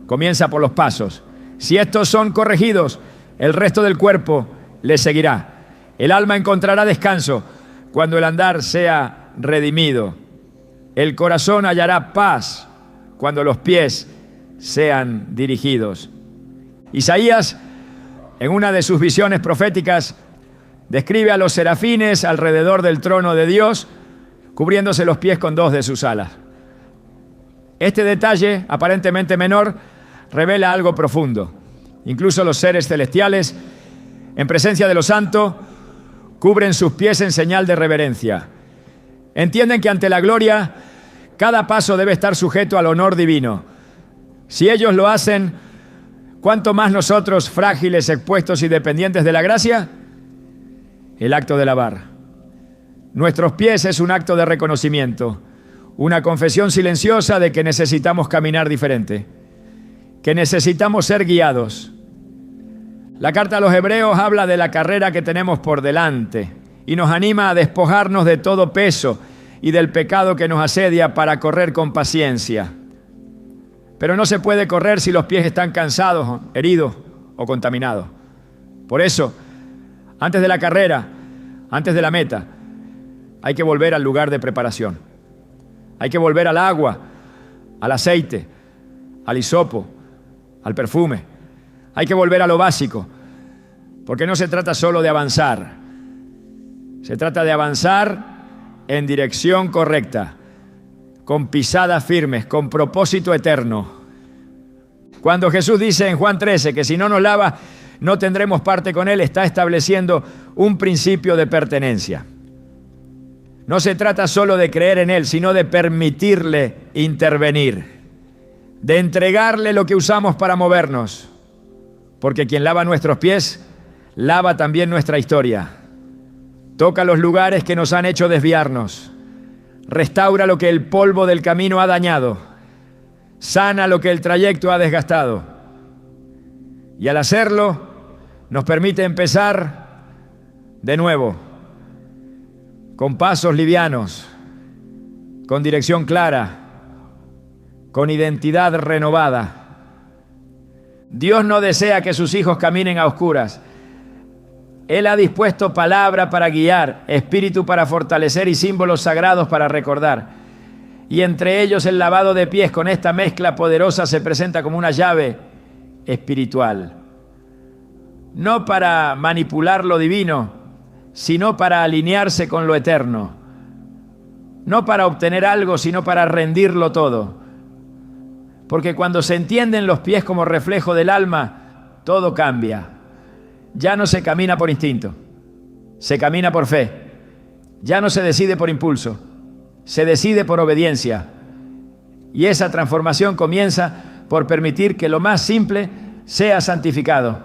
comienza por los pasos. Si estos son corregidos, el resto del cuerpo le seguirá. El alma encontrará descanso cuando el andar sea redimido. El corazón hallará paz cuando los pies sean dirigidos. Isaías, en una de sus visiones proféticas, describe a los serafines alrededor del trono de Dios, cubriéndose los pies con 2 de sus alas. Este detalle, aparentemente menor, revela algo profundo. Incluso los seres celestiales, en presencia de lo santo, cubren sus pies en señal de reverencia. Entienden que ante la gloria, cada paso debe estar sujeto al honor divino. Si ellos lo hacen, ¿cuánto más nosotros, frágiles, expuestos y dependientes de la gracia? El acto de lavar nuestros pies es un acto de reconocimiento, una confesión silenciosa de que necesitamos caminar diferente, que necesitamos ser guiados. La carta a los Hebreos habla de la carrera que tenemos por delante y nos anima a despojarnos de todo peso y del pecado que nos asedia para correr con paciencia. Pero no se puede correr si los pies están cansados, heridos o contaminados. Por eso, antes de la carrera, antes de la meta, hay que volver al lugar de preparación. Hay que volver al agua, al aceite, al hisopo, al perfume. Hay que volver a lo básico, porque no se trata solo de avanzar. Se trata de avanzar en dirección correcta, con pisadas firmes, con propósito eterno. Cuando Jesús dice en Juan 13 que si no nos lava, no tendremos parte con Él, está estableciendo un principio de pertenencia. No se trata solo de creer en Él, sino de permitirle intervenir, de entregarle lo que usamos para movernos, porque quien lava nuestros pies, lava también nuestra historia. Toca los lugares que nos han hecho desviarnos, restaura lo que el polvo del camino ha dañado, sana lo que el trayecto ha desgastado. Y al hacerlo, nos permite empezar de nuevo, con pasos livianos, con dirección clara, con identidad renovada. Dios no desea que sus hijos caminen a oscuras. Él ha dispuesto palabra para guiar, espíritu para fortalecer y símbolos sagrados para recordar. Y entre ellos el lavado de pies con esta mezcla poderosa se presenta como una llave espiritual. No para manipular lo divino, sino para alinearse con lo eterno. No para obtener algo, sino para rendirlo todo. Porque cuando se entienden los pies como reflejo del alma, todo cambia. Ya no se camina por instinto, se camina por fe. Ya no se decide por impulso, se decide por obediencia. Y esa transformación comienza por permitir que lo más simple sea santificado,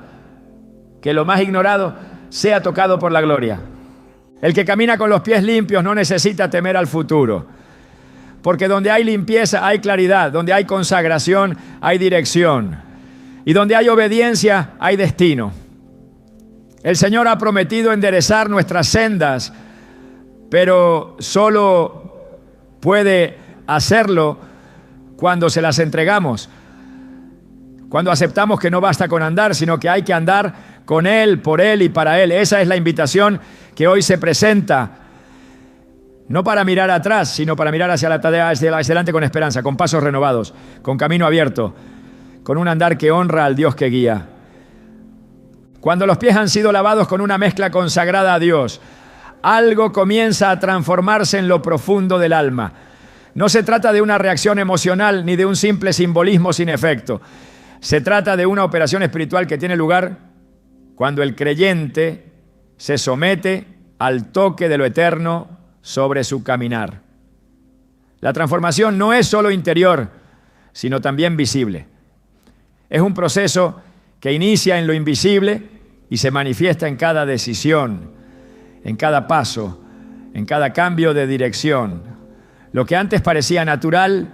que lo más ignorado sea tocado por la gloria. El que camina con los pies limpios no necesita temer al futuro, porque donde hay limpieza hay claridad, donde hay consagración hay dirección, y donde hay obediencia hay destino. El Señor ha prometido enderezar nuestras sendas, pero solo puede hacerlo cuando se las entregamos, cuando aceptamos que no basta con andar, sino que hay que andar con Él, por Él y para Él. Esa es la invitación que hoy se presenta, no para mirar atrás, sino para mirar hacia adelante con esperanza, con pasos renovados, con camino abierto, con un andar que honra al Dios que guía. Cuando los pies han sido lavados con una mezcla consagrada a Dios, algo comienza a transformarse en lo profundo del alma. No se trata de una reacción emocional ni de un simple simbolismo sin efecto. Se trata de una operación espiritual que tiene lugar cuando el creyente se somete al toque de lo eterno sobre su caminar. La transformación no es solo interior, sino también visible. Es un proceso que inicia en lo invisible y se manifiesta en cada decisión, en cada paso, en cada cambio de dirección. Lo que antes parecía natural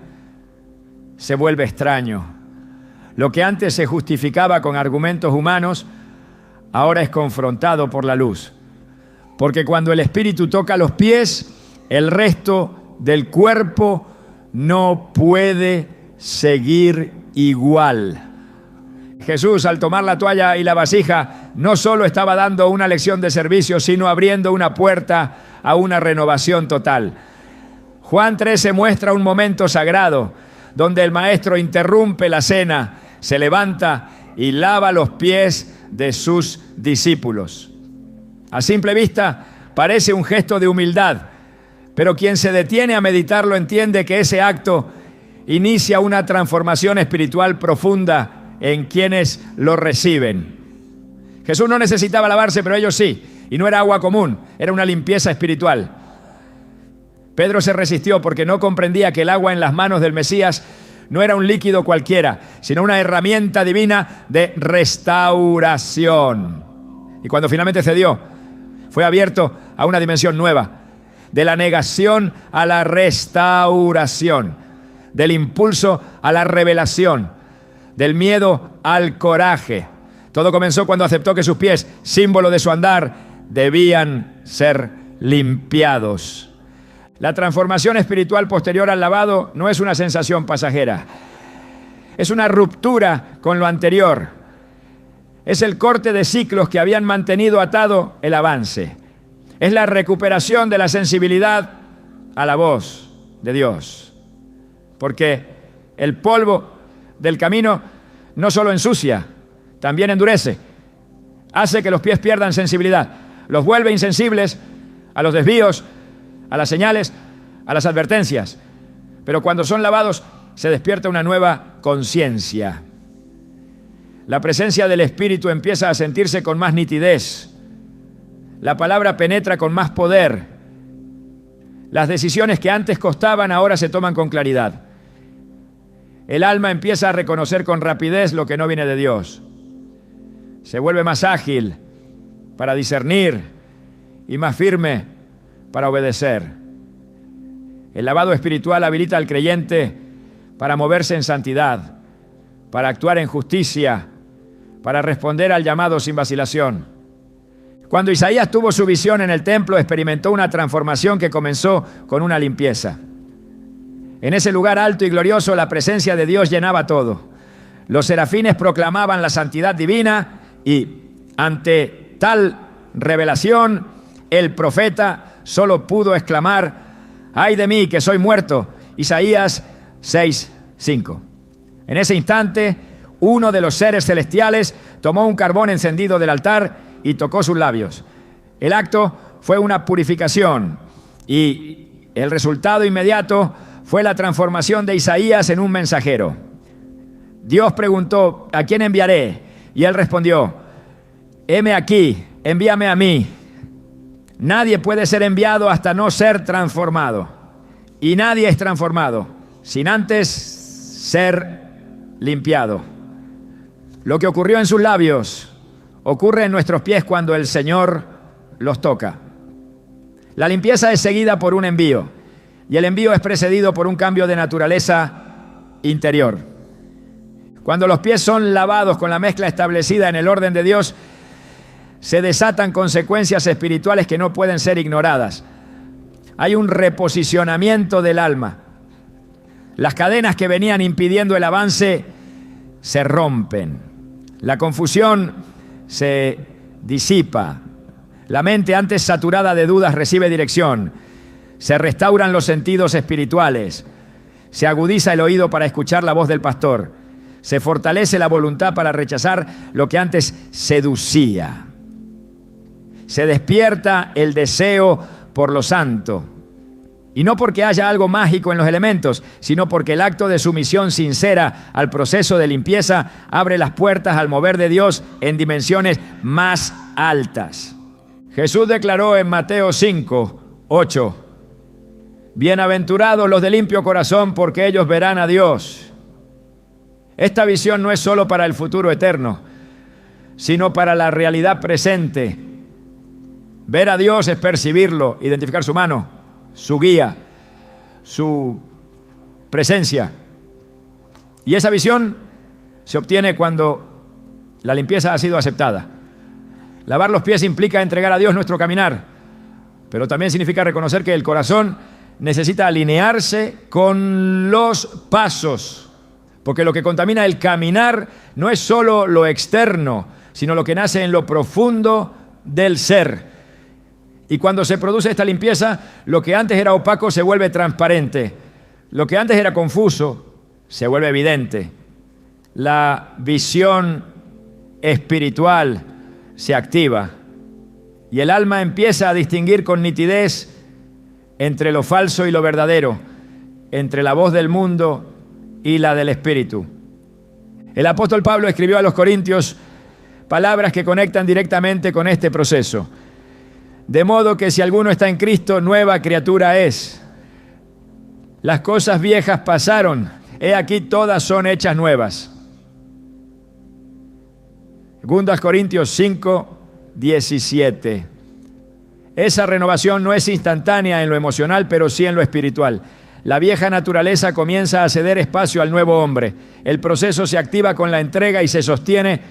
se vuelve extraño. Lo que antes se justificaba con argumentos humanos, ahora es confrontado por la luz. Porque cuando el Espíritu toca los pies, el resto del cuerpo no puede seguir igual. Jesús, al tomar la toalla y la vasija, no solo estaba dando una lección de servicio, sino abriendo una puerta a una renovación total. Juan 13 muestra un momento sagrado donde el maestro interrumpe la cena, se levanta y lava los pies de sus discípulos. A simple vista parece un gesto de humildad, pero quien se detiene a meditarlo entiende que ese acto inicia una transformación espiritual profunda en quienes lo reciben. Jesús no necesitaba lavarse, pero ellos sí, y no era agua común, era una limpieza espiritual. Pedro se resistió porque no comprendía que el agua en las manos del Mesías no era un líquido cualquiera, sino una herramienta divina de restauración. Y cuando finalmente cedió, fue abierto a una dimensión nueva, de la negación a la restauración, del impulso a la revelación, del miedo al coraje. Todo comenzó cuando aceptó que sus pies, símbolo de su andar, debían ser limpiados. La transformación espiritual posterior al lavado no es una sensación pasajera. Es una ruptura con lo anterior. Es el corte de ciclos que habían mantenido atado el avance. Es la recuperación de la sensibilidad a la voz de Dios. Porque el polvo del camino no solo ensucia, también endurece. Hace que los pies pierdan sensibilidad. Los vuelve insensibles a los desvíos, a las señales, a las advertencias. Pero cuando son lavados, se despierta una nueva conciencia. La presencia del Espíritu empieza a sentirse con más nitidez. La palabra penetra con más poder. Las decisiones que antes costaban ahora se toman con claridad. El alma empieza a reconocer con rapidez lo que no viene de Dios. Se vuelve más ágil para discernir y más firme para obedecer. El lavado espiritual habilita al creyente para moverse en santidad, para actuar en justicia, para responder al llamado sin vacilación. Cuando Isaías tuvo su visión en el templo, experimentó una transformación que comenzó con una limpieza. En ese lugar alto y glorioso, la presencia de Dios llenaba todo. Los serafines proclamaban la santidad divina y ante tal revelación, el profeta solo pudo exclamar: ¡ay de mí, que soy muerto! Isaías 6:5. En ese instante, uno de los seres celestiales tomó un carbón encendido del altar y tocó sus labios. El acto fue una purificación y el resultado inmediato fue la transformación de Isaías en un mensajero. Dios preguntó: ¿a quién enviaré? Y él respondió: heme aquí, envíame a mí. Nadie puede ser enviado hasta no ser transformado. Y nadie es transformado sin antes ser limpiado. Lo que ocurrió en sus labios ocurre en nuestros pies cuando el Señor los toca. La limpieza es seguida por un envío, y el envío es precedido por un cambio de naturaleza interior. Cuando los pies son lavados con la mezcla establecida en el orden de Dios, se desatan consecuencias espirituales que no pueden ser ignoradas. Hay un reposicionamiento del alma. Las cadenas que venían impidiendo el avance se rompen. La confusión se disipa. La mente, antes saturada de dudas, recibe dirección. Se restauran los sentidos espirituales. Se agudiza el oído para escuchar la voz del pastor. Se fortalece la voluntad para rechazar lo que antes seducía. se despierta el deseo por lo santo. Y no porque haya algo mágico en los elementos, sino porque el acto de sumisión sincera al proceso de limpieza abre las puertas al mover de Dios en dimensiones más altas. Jesús declaró en Mateo 5:8: bienaventurados los de limpio corazón, porque ellos verán a Dios. Esta visión no es solo para el futuro eterno, sino para la realidad presente. Ver a Dios es percibirlo, identificar su mano, su guía, su presencia. Y esa visión se obtiene cuando la limpieza ha sido aceptada. Lavar los pies implica entregar a Dios nuestro caminar, pero también significa reconocer que el corazón necesita alinearse con los pasos, porque lo que contamina el caminar no es solo lo externo, sino lo que nace en lo profundo del ser. Y cuando se produce esta limpieza, lo que antes era opaco se vuelve transparente. Lo que antes era confuso se vuelve evidente. La visión espiritual se activa y el alma empieza a distinguir con nitidez entre lo falso y lo verdadero, entre la voz del mundo y la del Espíritu. El apóstol Pablo escribió a los Corintios palabras que conectan directamente con este proceso. De modo que si alguno está en Cristo, nueva criatura es. Las cosas viejas pasaron, he aquí todas son hechas nuevas. 2 Corintios 5:17. Esa renovación no es instantánea en lo emocional, pero sí en lo espiritual. La vieja naturaleza comienza a ceder espacio al nuevo hombre. El proceso se activa con la entrega y se sostiene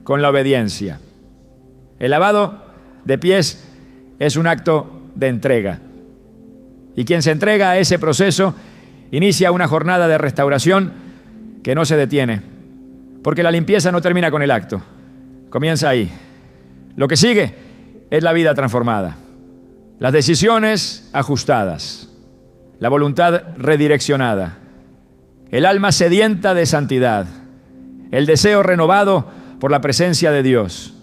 con la obediencia. El lavado de pies es un acto de entrega. Y quien se entrega a ese proceso inicia una jornada de restauración que no se detiene, porque la limpieza no termina con el acto, comienza ahí. Lo que sigue es la vida transformada, las decisiones ajustadas, la voluntad redireccionada, el alma sedienta de santidad, el deseo renovado por la presencia de Dios,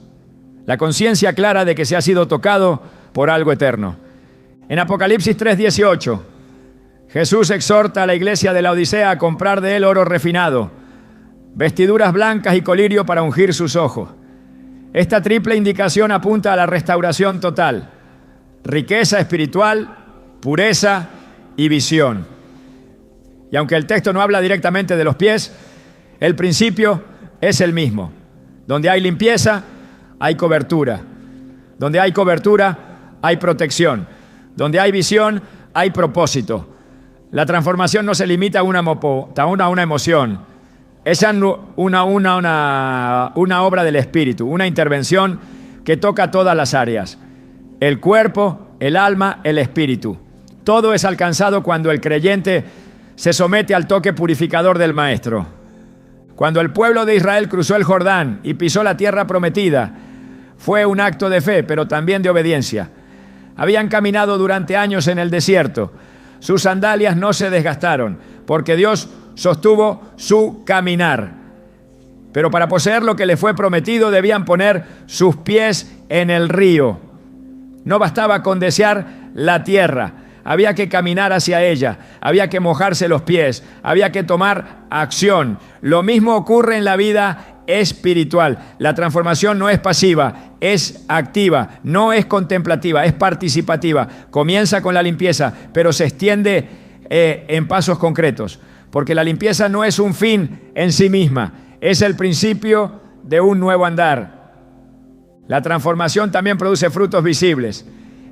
la conciencia clara de que se ha sido tocado por algo eterno. En Apocalipsis 3:18, Jesús exhorta a la iglesia de la Odisea a comprar de él oro refinado, vestiduras blancas y colirio para ungir sus ojos. Esta triple indicación apunta a la restauración total: riqueza espiritual, pureza y visión. Y aunque el texto no habla directamente de los pies, el principio es el mismo. Donde hay limpieza, hay cobertura. Donde hay cobertura, hay protección. Donde hay visión, hay propósito. La transformación no se limita a una emoción. Es una obra del Espíritu, una intervención que toca todas las áreas: el cuerpo, el alma, el espíritu. Todo es alcanzado cuando el creyente se somete al toque purificador del Maestro. Cuando el pueblo de Israel cruzó el Jordán y pisó la tierra prometida, fue un acto de fe, pero también de obediencia. Habían caminado durante años en el desierto. Sus sandalias no se desgastaron, porque Dios sostuvo su caminar. Pero para poseer lo que les fue prometido, debían poner sus pies en el río. No bastaba con desear la tierra, había que caminar hacia ella, había que mojarse los pies, había que tomar acción. Lo mismo ocurre en la vida espiritual. La transformación no es pasiva, es activa, no es contemplativa, es participativa. Comienza con la limpieza, pero se extiende en pasos concretos, porque la limpieza no es un fin en sí misma, es el principio de un nuevo andar. La transformación también produce frutos visibles.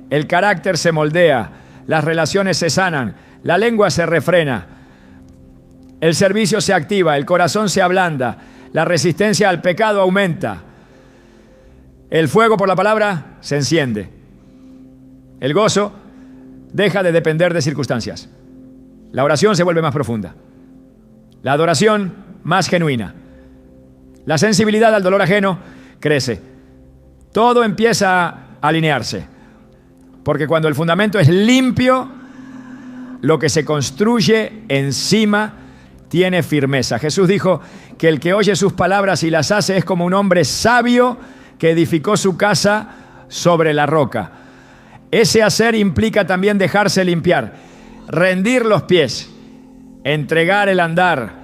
El carácter se moldea, las relaciones se sanan, la lengua se refrena, el servicio se activa, el corazón se ablanda, la resistencia al pecado aumenta, el fuego por la palabra se enciende, el gozo deja de depender de circunstancias, la oración se vuelve más profunda, la adoración más genuina, la sensibilidad al dolor ajeno crece. Todo empieza a alinearse, porque cuando el fundamento es limpio, lo que se construye encima tiene firmeza. Jesús dijo que el que oye sus palabras y las hace es como un hombre sabio que edificó su casa sobre la roca. Ese hacer implica también dejarse limpiar, rendir los pies, entregar el andar.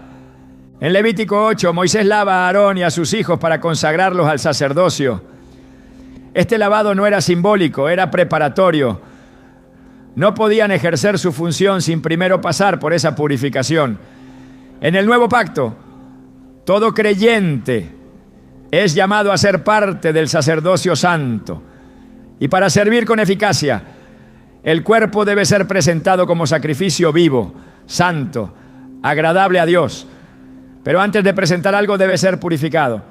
En Levítico 8, Moisés lava a Aarón y a sus hijos para consagrarlos al sacerdocio. Este lavado no era simbólico, era preparatorio. No podían ejercer su función sin primero pasar por esa purificación. En el nuevo pacto, todo creyente es llamado a ser parte del sacerdocio santo. Y para servir con eficacia, el cuerpo debe ser presentado como sacrificio vivo, santo, agradable a Dios. Pero antes de presentar algo debe ser purificado.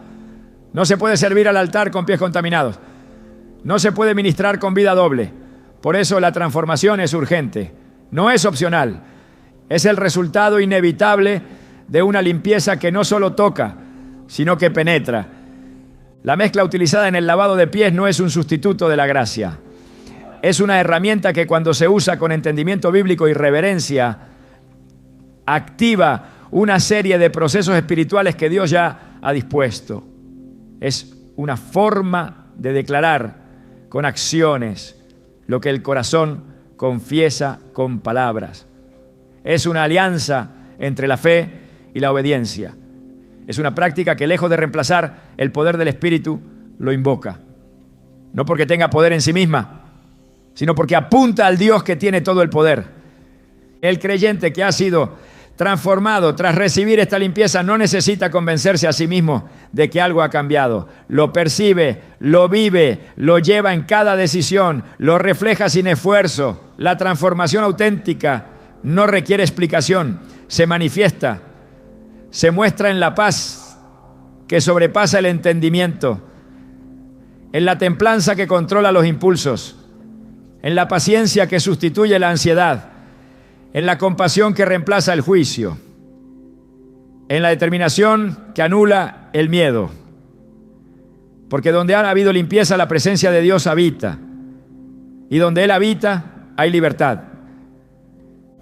No se puede servir al altar con pies contaminados. No se puede ministrar con vida doble. Por eso la transformación es urgente. No es opcional. Es el resultado inevitable de una limpieza que no solo toca, sino que penetra. La mezcla utilizada en el lavado de pies no es un sustituto de la gracia. Es una herramienta que cuando se usa con entendimiento bíblico y reverencia, activa una serie de procesos espirituales que Dios ya ha dispuesto. Es una forma de declarar con acciones lo que el corazón confiesa con palabras. Es una alianza entre la fe y la obediencia. Es una práctica que, lejos de reemplazar el poder del Espíritu, lo invoca. No porque tenga poder en sí misma, sino porque apunta al Dios que tiene todo el poder. El creyente que ha sido transformado tras recibir esta limpieza no necesita convencerse a sí mismo de que algo ha cambiado. Lo percibe, lo vive, lo lleva en cada decisión, lo refleja sin esfuerzo. La transformación auténtica no requiere explicación, se manifiesta, se muestra en la paz que sobrepasa el entendimiento, en la templanza que controla los impulsos, en la paciencia que sustituye la ansiedad, en la compasión que reemplaza el juicio, en la determinación que anula el miedo. Porque donde ha habido limpieza, la presencia de Dios habita. Y donde Él habita, hay libertad.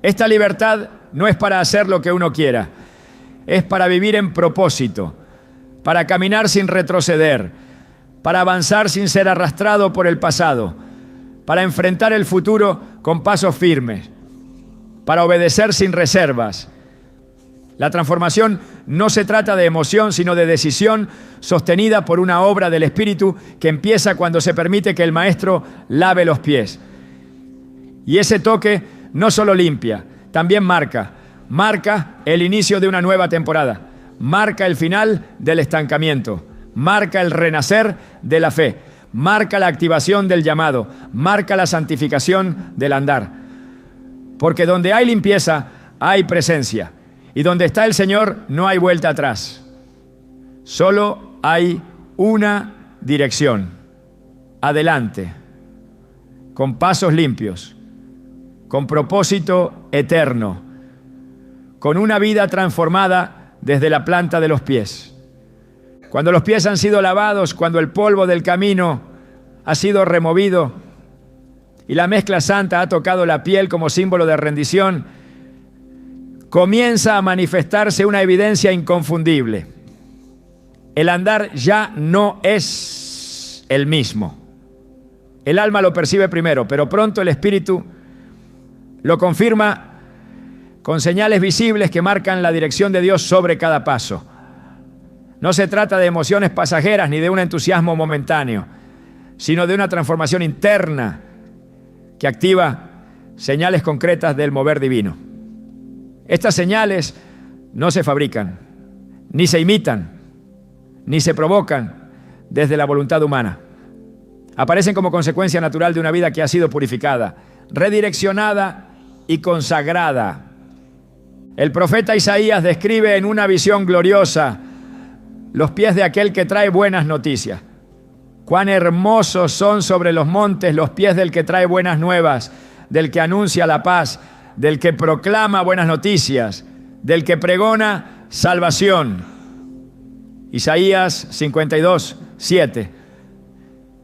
Esta libertad no es para hacer lo que uno quiera, es para vivir en propósito, para caminar sin retroceder, para avanzar sin ser arrastrado por el pasado, para enfrentar el futuro con pasos firmes, para obedecer sin reservas. La transformación no se trata de emoción, sino de decisión sostenida por una obra del Espíritu que empieza cuando se permite que el Maestro lave los pies. Y ese toque no solo limpia, también marca el inicio de una nueva temporada, marca el final del estancamiento, marca el renacer de la fe, marca la activación del llamado, marca la santificación del andar. Porque donde hay limpieza, hay presencia. Y donde está el Señor, no hay vuelta atrás. Solo hay una dirección. Adelante. Con pasos limpios. Con propósito eterno. Con una vida transformada desde la planta de los pies. Cuando los pies han sido lavados, cuando el polvo del camino ha sido removido y la mezcla santa ha tocado la piel como símbolo de rendición, comienza a manifestarse una evidencia inconfundible. El andar ya no es el mismo. El alma lo percibe primero, pero pronto el espíritu lo confirma con señales visibles que marcan la dirección de Dios sobre cada paso. No se trata de emociones pasajeras ni de un entusiasmo momentáneo, sino de una transformación interna que activa señales concretas del mover divino. Estas señales no se fabrican, ni se imitan, ni se provocan desde la voluntad humana. Aparecen como consecuencia natural de una vida que ha sido purificada, redireccionada y consagrada. El profeta Isaías describe en una visión gloriosa los pies de aquel que trae buenas noticias. Cuán hermosos son sobre los montes los pies del que trae buenas nuevas, del que anuncia la paz, del que proclama buenas noticias, del que pregona salvación. Isaías 52, 7.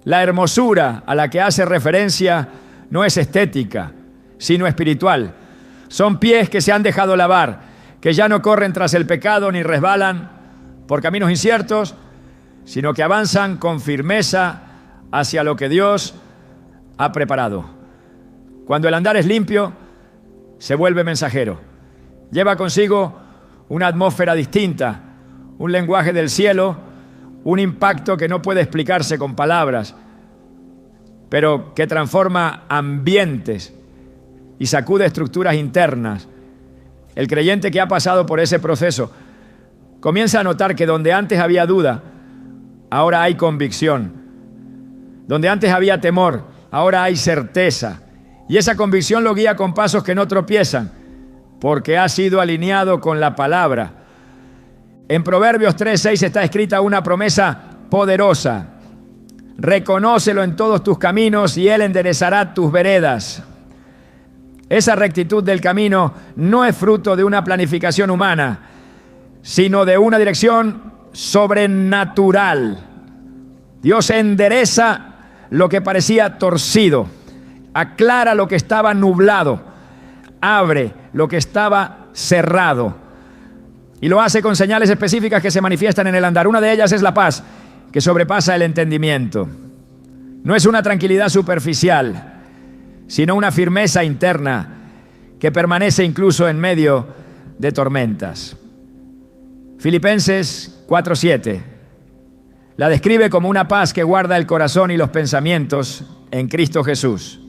La hermosura a la que hace referencia no es estética, sino espiritual. Son pies que se han dejado lavar, que ya no corren tras el pecado ni resbalan por caminos inciertos, sino que avanzan con firmeza hacia lo que Dios ha preparado. Cuando el andar es limpio, se vuelve mensajero. Lleva consigo una atmósfera distinta, un lenguaje del cielo, un impacto que no puede explicarse con palabras, pero que transforma ambientes y sacude estructuras internas. El creyente que ha pasado por ese proceso comienza a notar que donde antes había duda, ahora hay convicción. Donde antes había temor, ahora hay certeza. Y esa convicción lo guía con pasos que no tropiezan, porque ha sido alineado con la palabra. En Proverbios 3:6 está escrita una promesa poderosa. Reconócelo en todos tus caminos y Él enderezará tus veredas. Esa rectitud del camino no es fruto de una planificación humana, sino de una dirección sobrenatural. Dios endereza lo que parecía torcido, aclara lo que estaba nublado, abre lo que estaba cerrado. Y lo hace con señales específicas que se manifiestan en el andar. Una de ellas es la paz, que sobrepasa el entendimiento. No es una tranquilidad superficial, sino una firmeza interna que permanece incluso en medio de tormentas. Filipenses 4:7 la describe como una paz que guarda el corazón y los pensamientos en Cristo Jesús.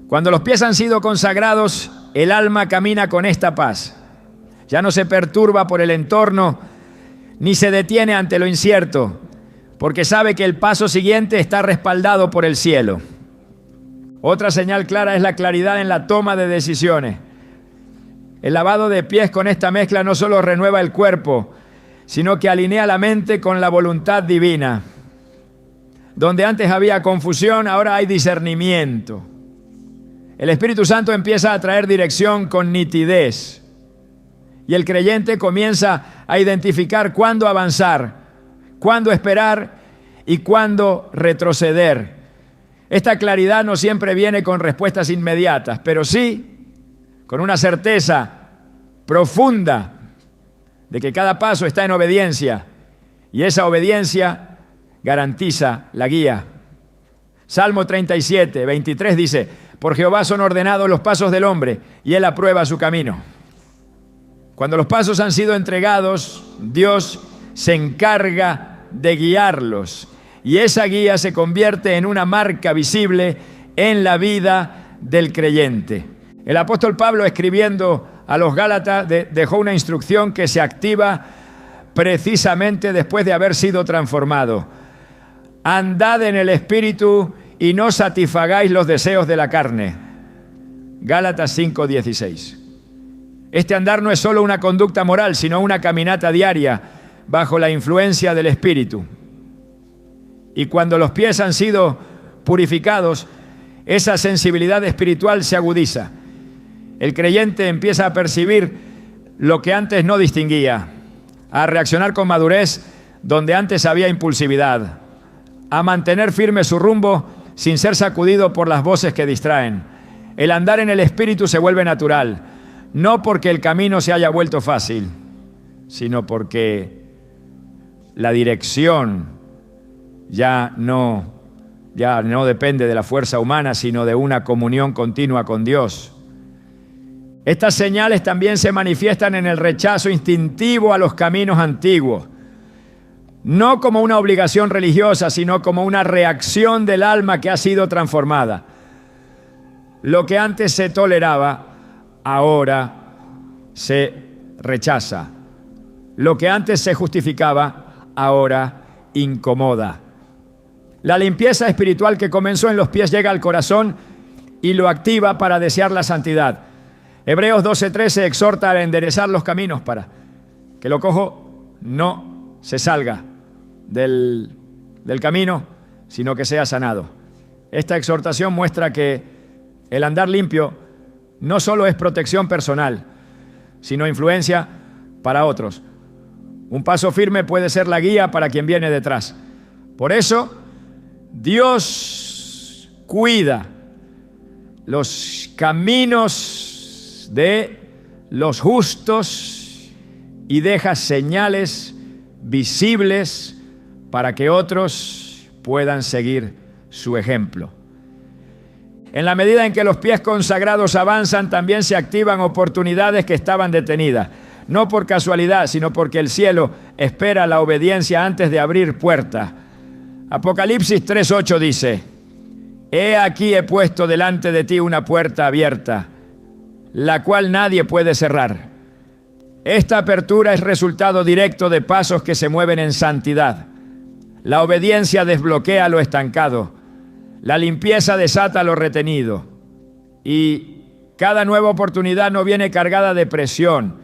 Cuando los pies han sido consagrados, el alma camina con esta paz. Ya no se perturba por el entorno, ni se detiene ante lo incierto, porque sabe que el paso siguiente está respaldado por el cielo. Otra señal clara es la claridad en la toma de decisiones. El lavado de pies con esta mezcla no solo renueva el cuerpo, sino que alinea la mente con la voluntad divina. Donde antes había confusión, ahora hay discernimiento. El Espíritu Santo empieza a traer dirección con nitidez. Y el creyente comienza a identificar cuándo avanzar, cuándo esperar y cuándo retroceder. Esta claridad no siempre viene con respuestas inmediatas, pero sí con una certeza profunda de que cada paso está en obediencia y esa obediencia garantiza la guía. Salmo 37:23 dice: por Jehová son ordenados los pasos del hombre y él aprueba su camino. Cuando los pasos han sido entregados, Dios se encarga de guiarlos y esa guía se convierte en una marca visible en la vida del creyente. El apóstol Pablo, escribiendo a los Gálatas, dejó una instrucción que se activa precisamente después de haber sido transformado. Andad en el Espíritu y no satisfagáis los deseos de la carne. Gálatas 5:16. Este andar no es solo una conducta moral, sino una caminata diaria bajo la influencia del Espíritu. Y cuando los pies han sido purificados, esa sensibilidad espiritual se agudiza. El creyente empieza a percibir lo que antes no distinguía, a reaccionar con madurez donde antes había impulsividad, a mantener firme su rumbo sin ser sacudido por las voces que distraen. El andar en el Espíritu se vuelve natural, no porque el camino se haya vuelto fácil, sino porque la dirección ya no depende de la fuerza humana, sino de una comunión continua con Dios. Estas señales también se manifiestan en el rechazo instintivo a los caminos antiguos, no como una obligación religiosa, sino como una reacción del alma que ha sido transformada. Lo que antes se toleraba, ahora se rechaza. Lo que antes se justificaba, ahora incomoda. La limpieza espiritual que comenzó en los pies llega al corazón y lo activa para desear la santidad. Hebreos 12:13 exhorta a enderezar los caminos para que lo cojo no se salga del camino, sino que sea sanado. Esta exhortación muestra que el andar limpio no solo es protección personal, sino influencia para otros. Un paso firme puede ser la guía para quien viene detrás. Por eso, Dios cuida los caminos de los justos y deja señales visibles para que otros puedan seguir su ejemplo. En la medida en que los pies consagrados avanzan, también se activan oportunidades que estaban detenidas. No por casualidad, sino porque el cielo espera la obediencia antes de abrir puertas. Apocalipsis 3:8 dice: He aquí he puesto delante de ti una puerta abierta, la cual nadie puede cerrar. Esta apertura es resultado directo de pasos que se mueven en santidad. La obediencia desbloquea lo estancado. La limpieza desata lo retenido. Y cada nueva oportunidad no viene cargada de presión,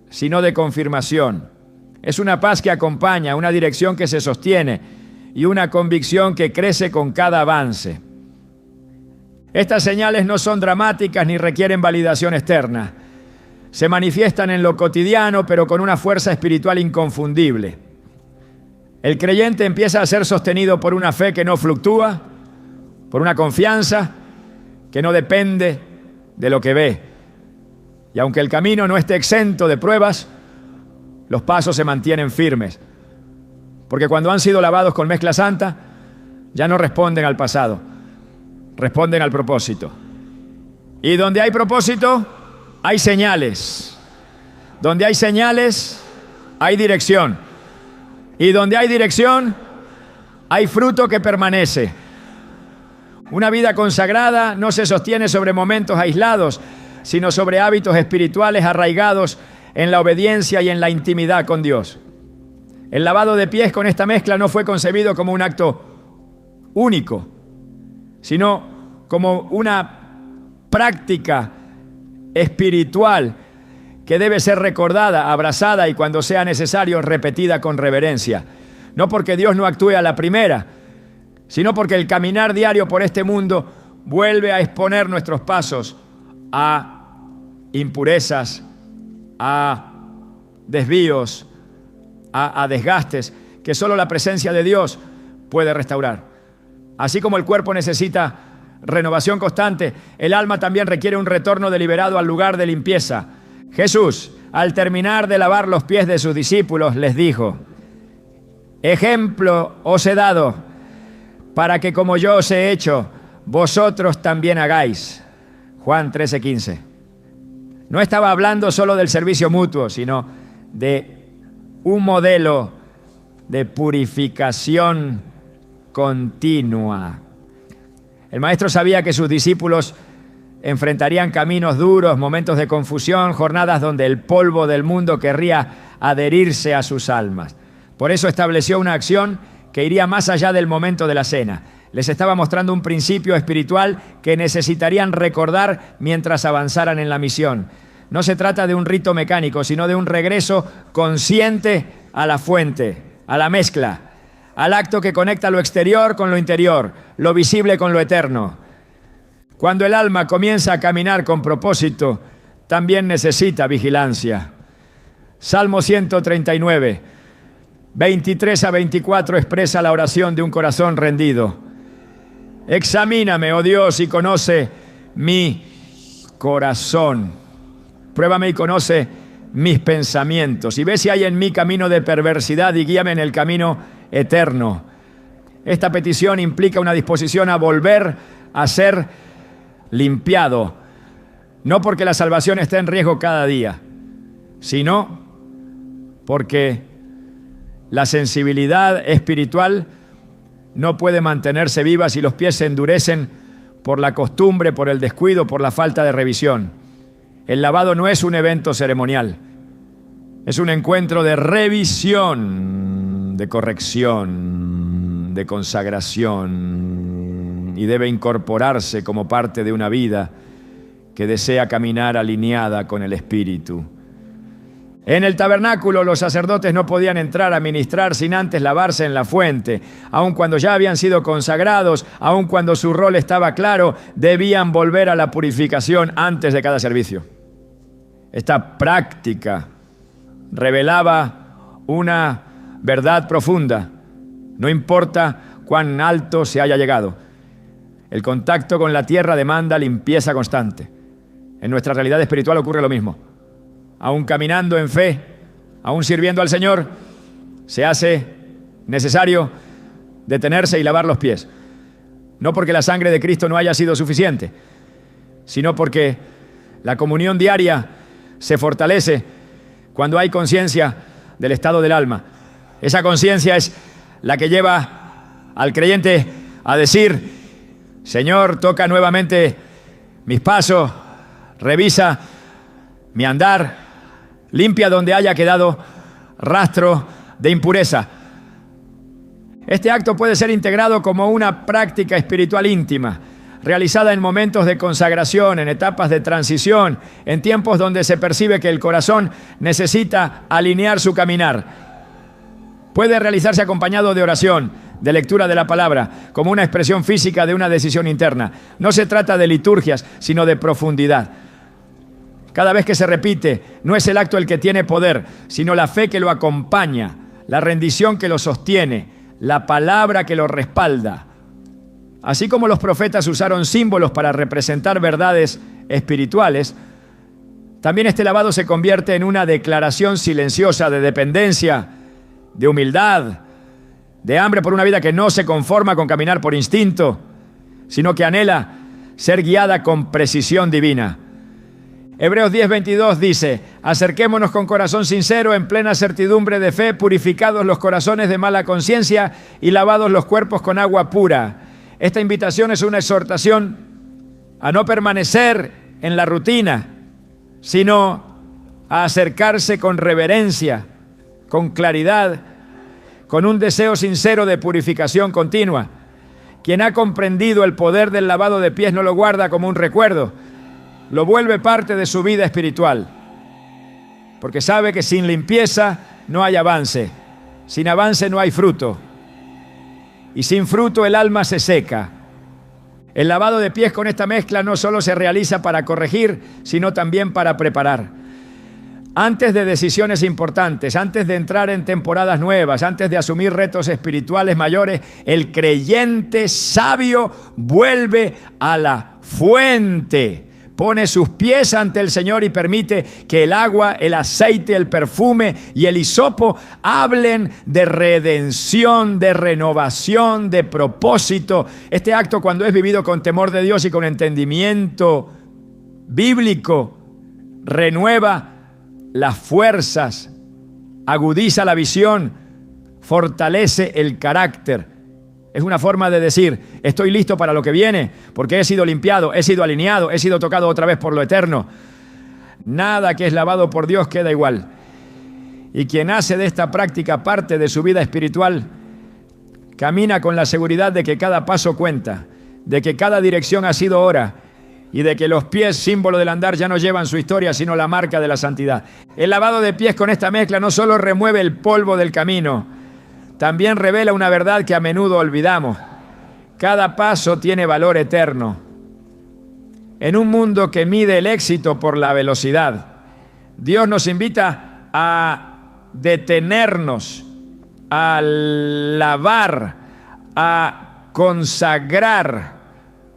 sino de confirmación. Es una paz que acompaña, una dirección que se sostiene y una convicción que crece con cada avance. Estas señales no son dramáticas ni requieren validación externa. Se manifiestan en lo cotidiano, pero con una fuerza espiritual inconfundible. El creyente empieza a ser sostenido por una fe que no fluctúa, por una confianza que no depende de lo que ve. Y aunque el camino no esté exento de pruebas, los pasos se mantienen firmes. Porque cuando han sido lavados con mezcla santa, ya no responden al pasado, responden al propósito. Y donde hay propósito, hay señales. Donde hay señales, hay dirección. Y donde hay dirección, hay fruto que permanece. Una vida consagrada no se sostiene sobre momentos aislados, sino sobre hábitos espirituales arraigados en la obediencia y en la intimidad con Dios. El lavado de pies con esta mezcla no fue concebido como un acto único, sino como una práctica espiritual que debe ser recordada, abrazada y cuando sea necesario repetida con reverencia. No porque Dios no actúe a la primera, sino porque el caminar diario por este mundo vuelve a exponer nuestros pasos a impurezas, a desvíos, a desgastes que solo la presencia de Dios puede restaurar. Así como el cuerpo necesita renovación constante, el alma también requiere un retorno deliberado al lugar de limpieza. Jesús, al terminar de lavar los pies de sus discípulos, les dijo: ejemplo os he dado, para que como yo os he hecho, vosotros también hagáis. Juan 13:15. No estaba hablando solo del servicio mutuo, sino de un modelo de purificación continua. El maestro sabía que sus discípulos enfrentarían caminos duros, momentos de confusión, jornadas donde el polvo del mundo querría adherirse a sus almas. Por eso estableció una acción que iría más allá del momento de la cena. Les estaba mostrando un principio espiritual que necesitarían recordar mientras avanzaran en la misión. No se trata de un rito mecánico, sino de un regreso consciente a la fuente, a la mezcla, al acto que conecta lo exterior con lo interior, lo visible con lo eterno. Cuando el alma comienza a caminar con propósito, también necesita vigilancia. Salmo 139, 23 a 24 expresa la oración de un corazón rendido. Examíname, oh Dios, y conoce mi corazón. Pruébame y conoce mis pensamientos. Y ve si hay en mí camino de perversidad y guíame en el camino eterno. Esta petición implica una disposición a volver a ser limpiado. No porque la salvación esté en riesgo cada día, sino porque la sensibilidad espiritual no puede mantenerse viva si los pies se endurecen por la costumbre, por el descuido, por la falta de revisión. El lavado no es un evento ceremonial, es un encuentro de revisión, de corrección, de consagración, y debe incorporarse como parte de una vida que desea caminar alineada con el Espíritu. En el tabernáculo los sacerdotes no podían entrar a ministrar sin antes lavarse en la fuente. Aun cuando ya habían sido consagrados, aun cuando su rol estaba claro, debían volver a la purificación antes de cada servicio. Esta práctica revelaba una verdad profunda. No importa cuán alto se haya llegado, el contacto con la tierra demanda limpieza constante. En nuestra realidad espiritual ocurre lo mismo. Aún caminando en fe, aún sirviendo al Señor, se hace necesario detenerse y lavar los pies. No porque la sangre de Cristo no haya sido suficiente, sino porque la comunión diaria se fortalece cuando hay conciencia del estado del alma. Esa conciencia es la que lleva al creyente a decir: Señor, toca nuevamente mis pasos, revisa mi andar, limpia donde haya quedado rastro de impureza. Este acto puede ser integrado como una práctica espiritual íntima, realizada en momentos de consagración, en etapas de transición, en tiempos donde se percibe que el corazón necesita alinear su caminar. Puede realizarse acompañado de oración, de lectura de la palabra, como una expresión física de una decisión interna. No se trata de liturgias, sino de profundidad. Cada vez que se repite, no es el acto el que tiene poder, sino la fe que lo acompaña, la rendición que lo sostiene, la palabra que lo respalda. Así como los profetas usaron símbolos para representar verdades espirituales, también este lavado se convierte en una declaración silenciosa de dependencia, de humildad, de hambre por una vida que no se conforma con caminar por instinto, sino que anhela ser guiada con precisión divina. Hebreos 10:22 dice: acerquémonos con corazón sincero, en plena certidumbre de fe, purificados los corazones de mala conciencia y lavados los cuerpos con agua pura. Esta invitación es una exhortación a no permanecer en la rutina, sino a acercarse con reverencia, con claridad, con un deseo sincero de purificación continua. Quien ha comprendido el poder del lavado de pies no lo guarda como un recuerdo, lo vuelve parte de su vida espiritual, porque sabe que sin limpieza no hay avance, sin avance no hay fruto, y sin fruto el alma se seca. El lavado de pies con esta mezcla no solo se realiza para corregir, sino también para preparar. Antes de decisiones importantes, antes de entrar en temporadas nuevas, antes de asumir retos espirituales mayores, el creyente sabio vuelve a la fuente. Pone sus pies ante el Señor y permite que el agua, el aceite, el perfume y el hisopo hablen de redención, de renovación, de propósito. Este acto, cuando es vivido con temor de Dios y con entendimiento bíblico, renueva las fuerzas, agudiza la visión, fortalece el carácter. Es una forma de decir: estoy listo para lo que viene, porque he sido limpiado, he sido alineado, he sido tocado otra vez por lo eterno. Nada que es lavado por Dios queda igual. Y quien hace de esta práctica parte de su vida espiritual, camina con la seguridad de que cada paso cuenta, de que cada dirección ha sido hora, y de que los pies, símbolo del andar, ya no llevan su historia, sino la marca de la santidad. El lavado de pies con esta mezcla no solo remueve el polvo del camino, también revela una verdad que a menudo olvidamos. Cada paso tiene valor eterno. En un mundo que mide el éxito por la velocidad, Dios nos invita a detenernos, a lavar, a consagrar,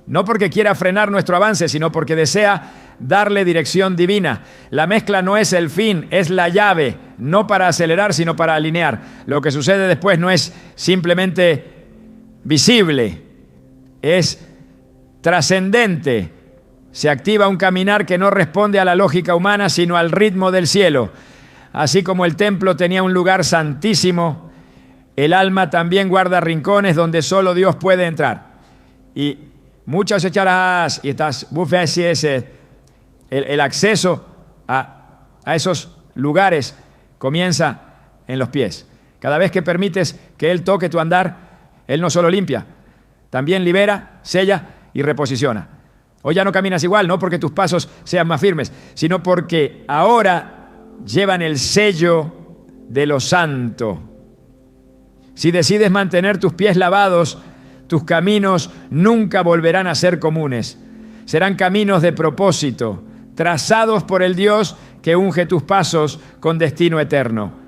no porque quiera frenar nuestro avance, sino porque desea darle dirección divina. La mezcla no es el fin, es la llave, no para acelerar, sino para alinear. Lo que sucede después no es simplemente visible, es trascendente. Se activa un caminar que no responde a la lógica humana, sino al ritmo del cielo. Así como el templo tenía un lugar santísimo, el alma también guarda rincones donde solo Dios puede entrar. Y muchas echarás, y estas bufesis, el acceso a esos lugares comienza en los pies. Cada vez que permites que Él toque tu andar, Él no solo limpia, también libera, sella y reposiciona. Hoy ya no caminas igual, no porque tus pasos sean más firmes, sino porque ahora llevan el sello de lo santo. Si decides mantener tus pies lavados, tus caminos nunca volverán a ser comunes. Serán caminos de propósito, trazados por el Dios que unge tus pasos con destino eterno.